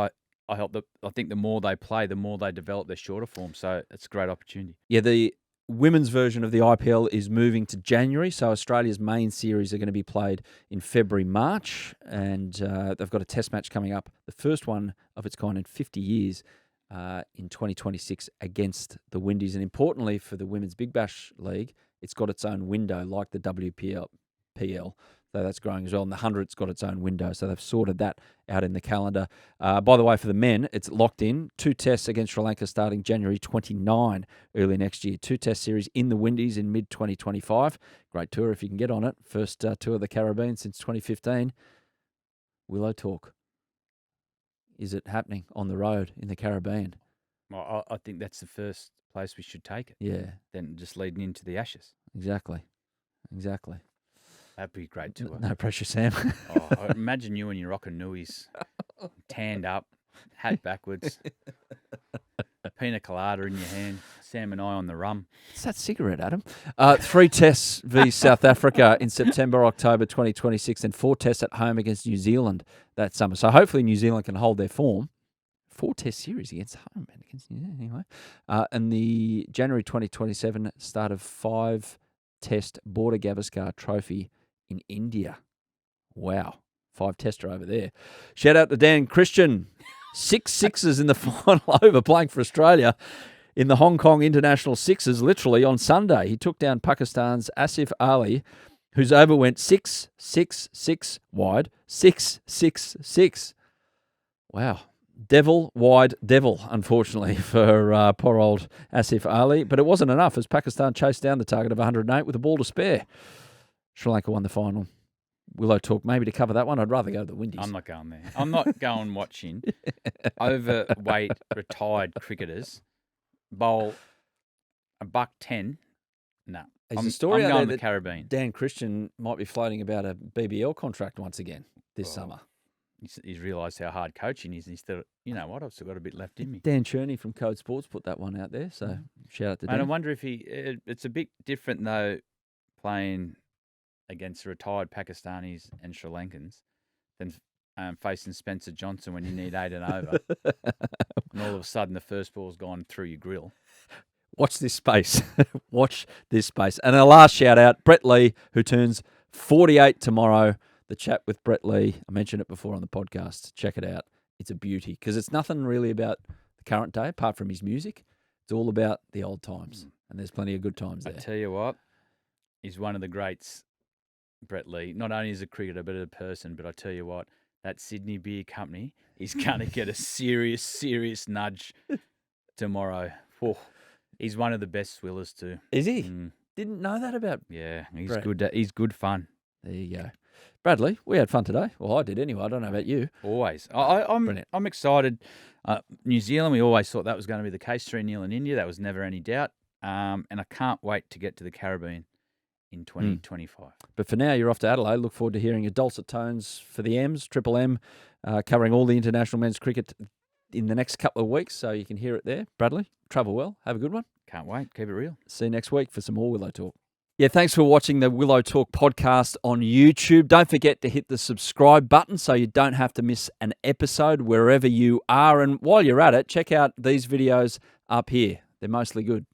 I think the more they play, the more they develop their shorter form. So it's a great opportunity. Yeah, the women's version of the IPL is moving to January. So Australia's main series are going to be played in February, March. And they've got a test match coming up, the first one of its kind in 50 years, in 2026 against the Windies. And importantly for the Women's Big Bash League, it's got its own window like the WPL. So that's growing as well. And the 100's got its own window. So they've sorted that out in the calendar. By the way, for the men, it's locked in. 2 tests against Sri Lanka starting January 29 early next year. 2 test series in the Windies in mid-2025. Great tour if you can get on it. First tour of the Caribbean since 2015. Willow Talk. Is it happening on the road in the Caribbean? Well, I think that's the first place we should take it. Yeah. Then just leading into the Ashes. Exactly. That'd be a great tour. No pressure, Sam. I imagine you and your Rockanuis, tanned up, hat backwards, pina colada in your hand, Sam and I on the rum. What's that cigarette, Adam? 3 tests v South Africa in September, October 2026, and 4 tests at home against New Zealand that summer. So hopefully New Zealand can hold their form. 4 test series against home and against New Zealand anyway. And the January 2027 start of 5 test Border Gavaskar Trophy in India. Wow. 5-tester over there. Shout out to Dan Christian. 6 sixes in the final over playing for Australia in the Hong Kong International Sixes literally on Sunday. He took down Pakistan's Asif Ali, whose over went 6, 6, 6 wide, 6, 6, 6. Wow. Devil, wide devil, unfortunately, for poor old Asif Ali. But it wasn't enough as Pakistan chased down the target of 108 with a ball to spare. Sri Lanka won the final. Willow Talk, maybe to cover that one. I'd rather go to the Windies. I'm not going there. I'm not going watching overweight retired cricketers bowl $110. No. There's a story I'm out going there the Caribbean. Dan Christian might be floating about a BBL contract once again this summer. He's realised how hard coaching is, and he's still, you know what, I've still got a bit left in me. Dan Cherney from Code Sports put that one out there, so shout out to Dan. And I wonder if it's a bit different, though, playing against retired Pakistanis and Sri Lankans than facing Spencer Johnson when you need 8 and over. And all of a sudden the first ball's gone through your grill. Watch this space. Watch this space. And a last shout out, Brett Lee, who turns 48 tomorrow. The chat with Brett Lee, I mentioned it before on the podcast. Check it out. It's a beauty because it's nothing really about the current day apart from his music. It's all about the old times. And there's plenty of good times there. I tell you what, he's one of the greats, Brett Lee. Not only as a cricketer, but as a person. But I tell you what, that Sydney Beer Company is going to get a serious nudge tomorrow. Oh. He's one of the best swillers too. Is he? Mm, Didn't know that about. yeah, he's Brad. good. He's good fun. There you go. Bradley, we had fun today. Well, I did anyway. I don't know about you. Always. Brilliant. I'm excited. New Zealand, we always thought that was going to be the case. 3-0 in India. That was never any doubt. And I can't wait to get to the Caribbean in 2025. But for now, you're off to Adelaide. Look forward to hearing your dulcet tones for the M's, Triple M, covering all the international men's cricket in the next couple of weeks. So you can hear it there. Bradley, travel well. Have a good one. Can't wait. Keep it real. See you next week for some more Willow Talk. Yeah, thanks for watching the Willow Talk podcast on YouTube. Don't forget to hit the subscribe button so you don't have to miss an episode wherever you are. And while you're at it, check out these videos up here. They're mostly good.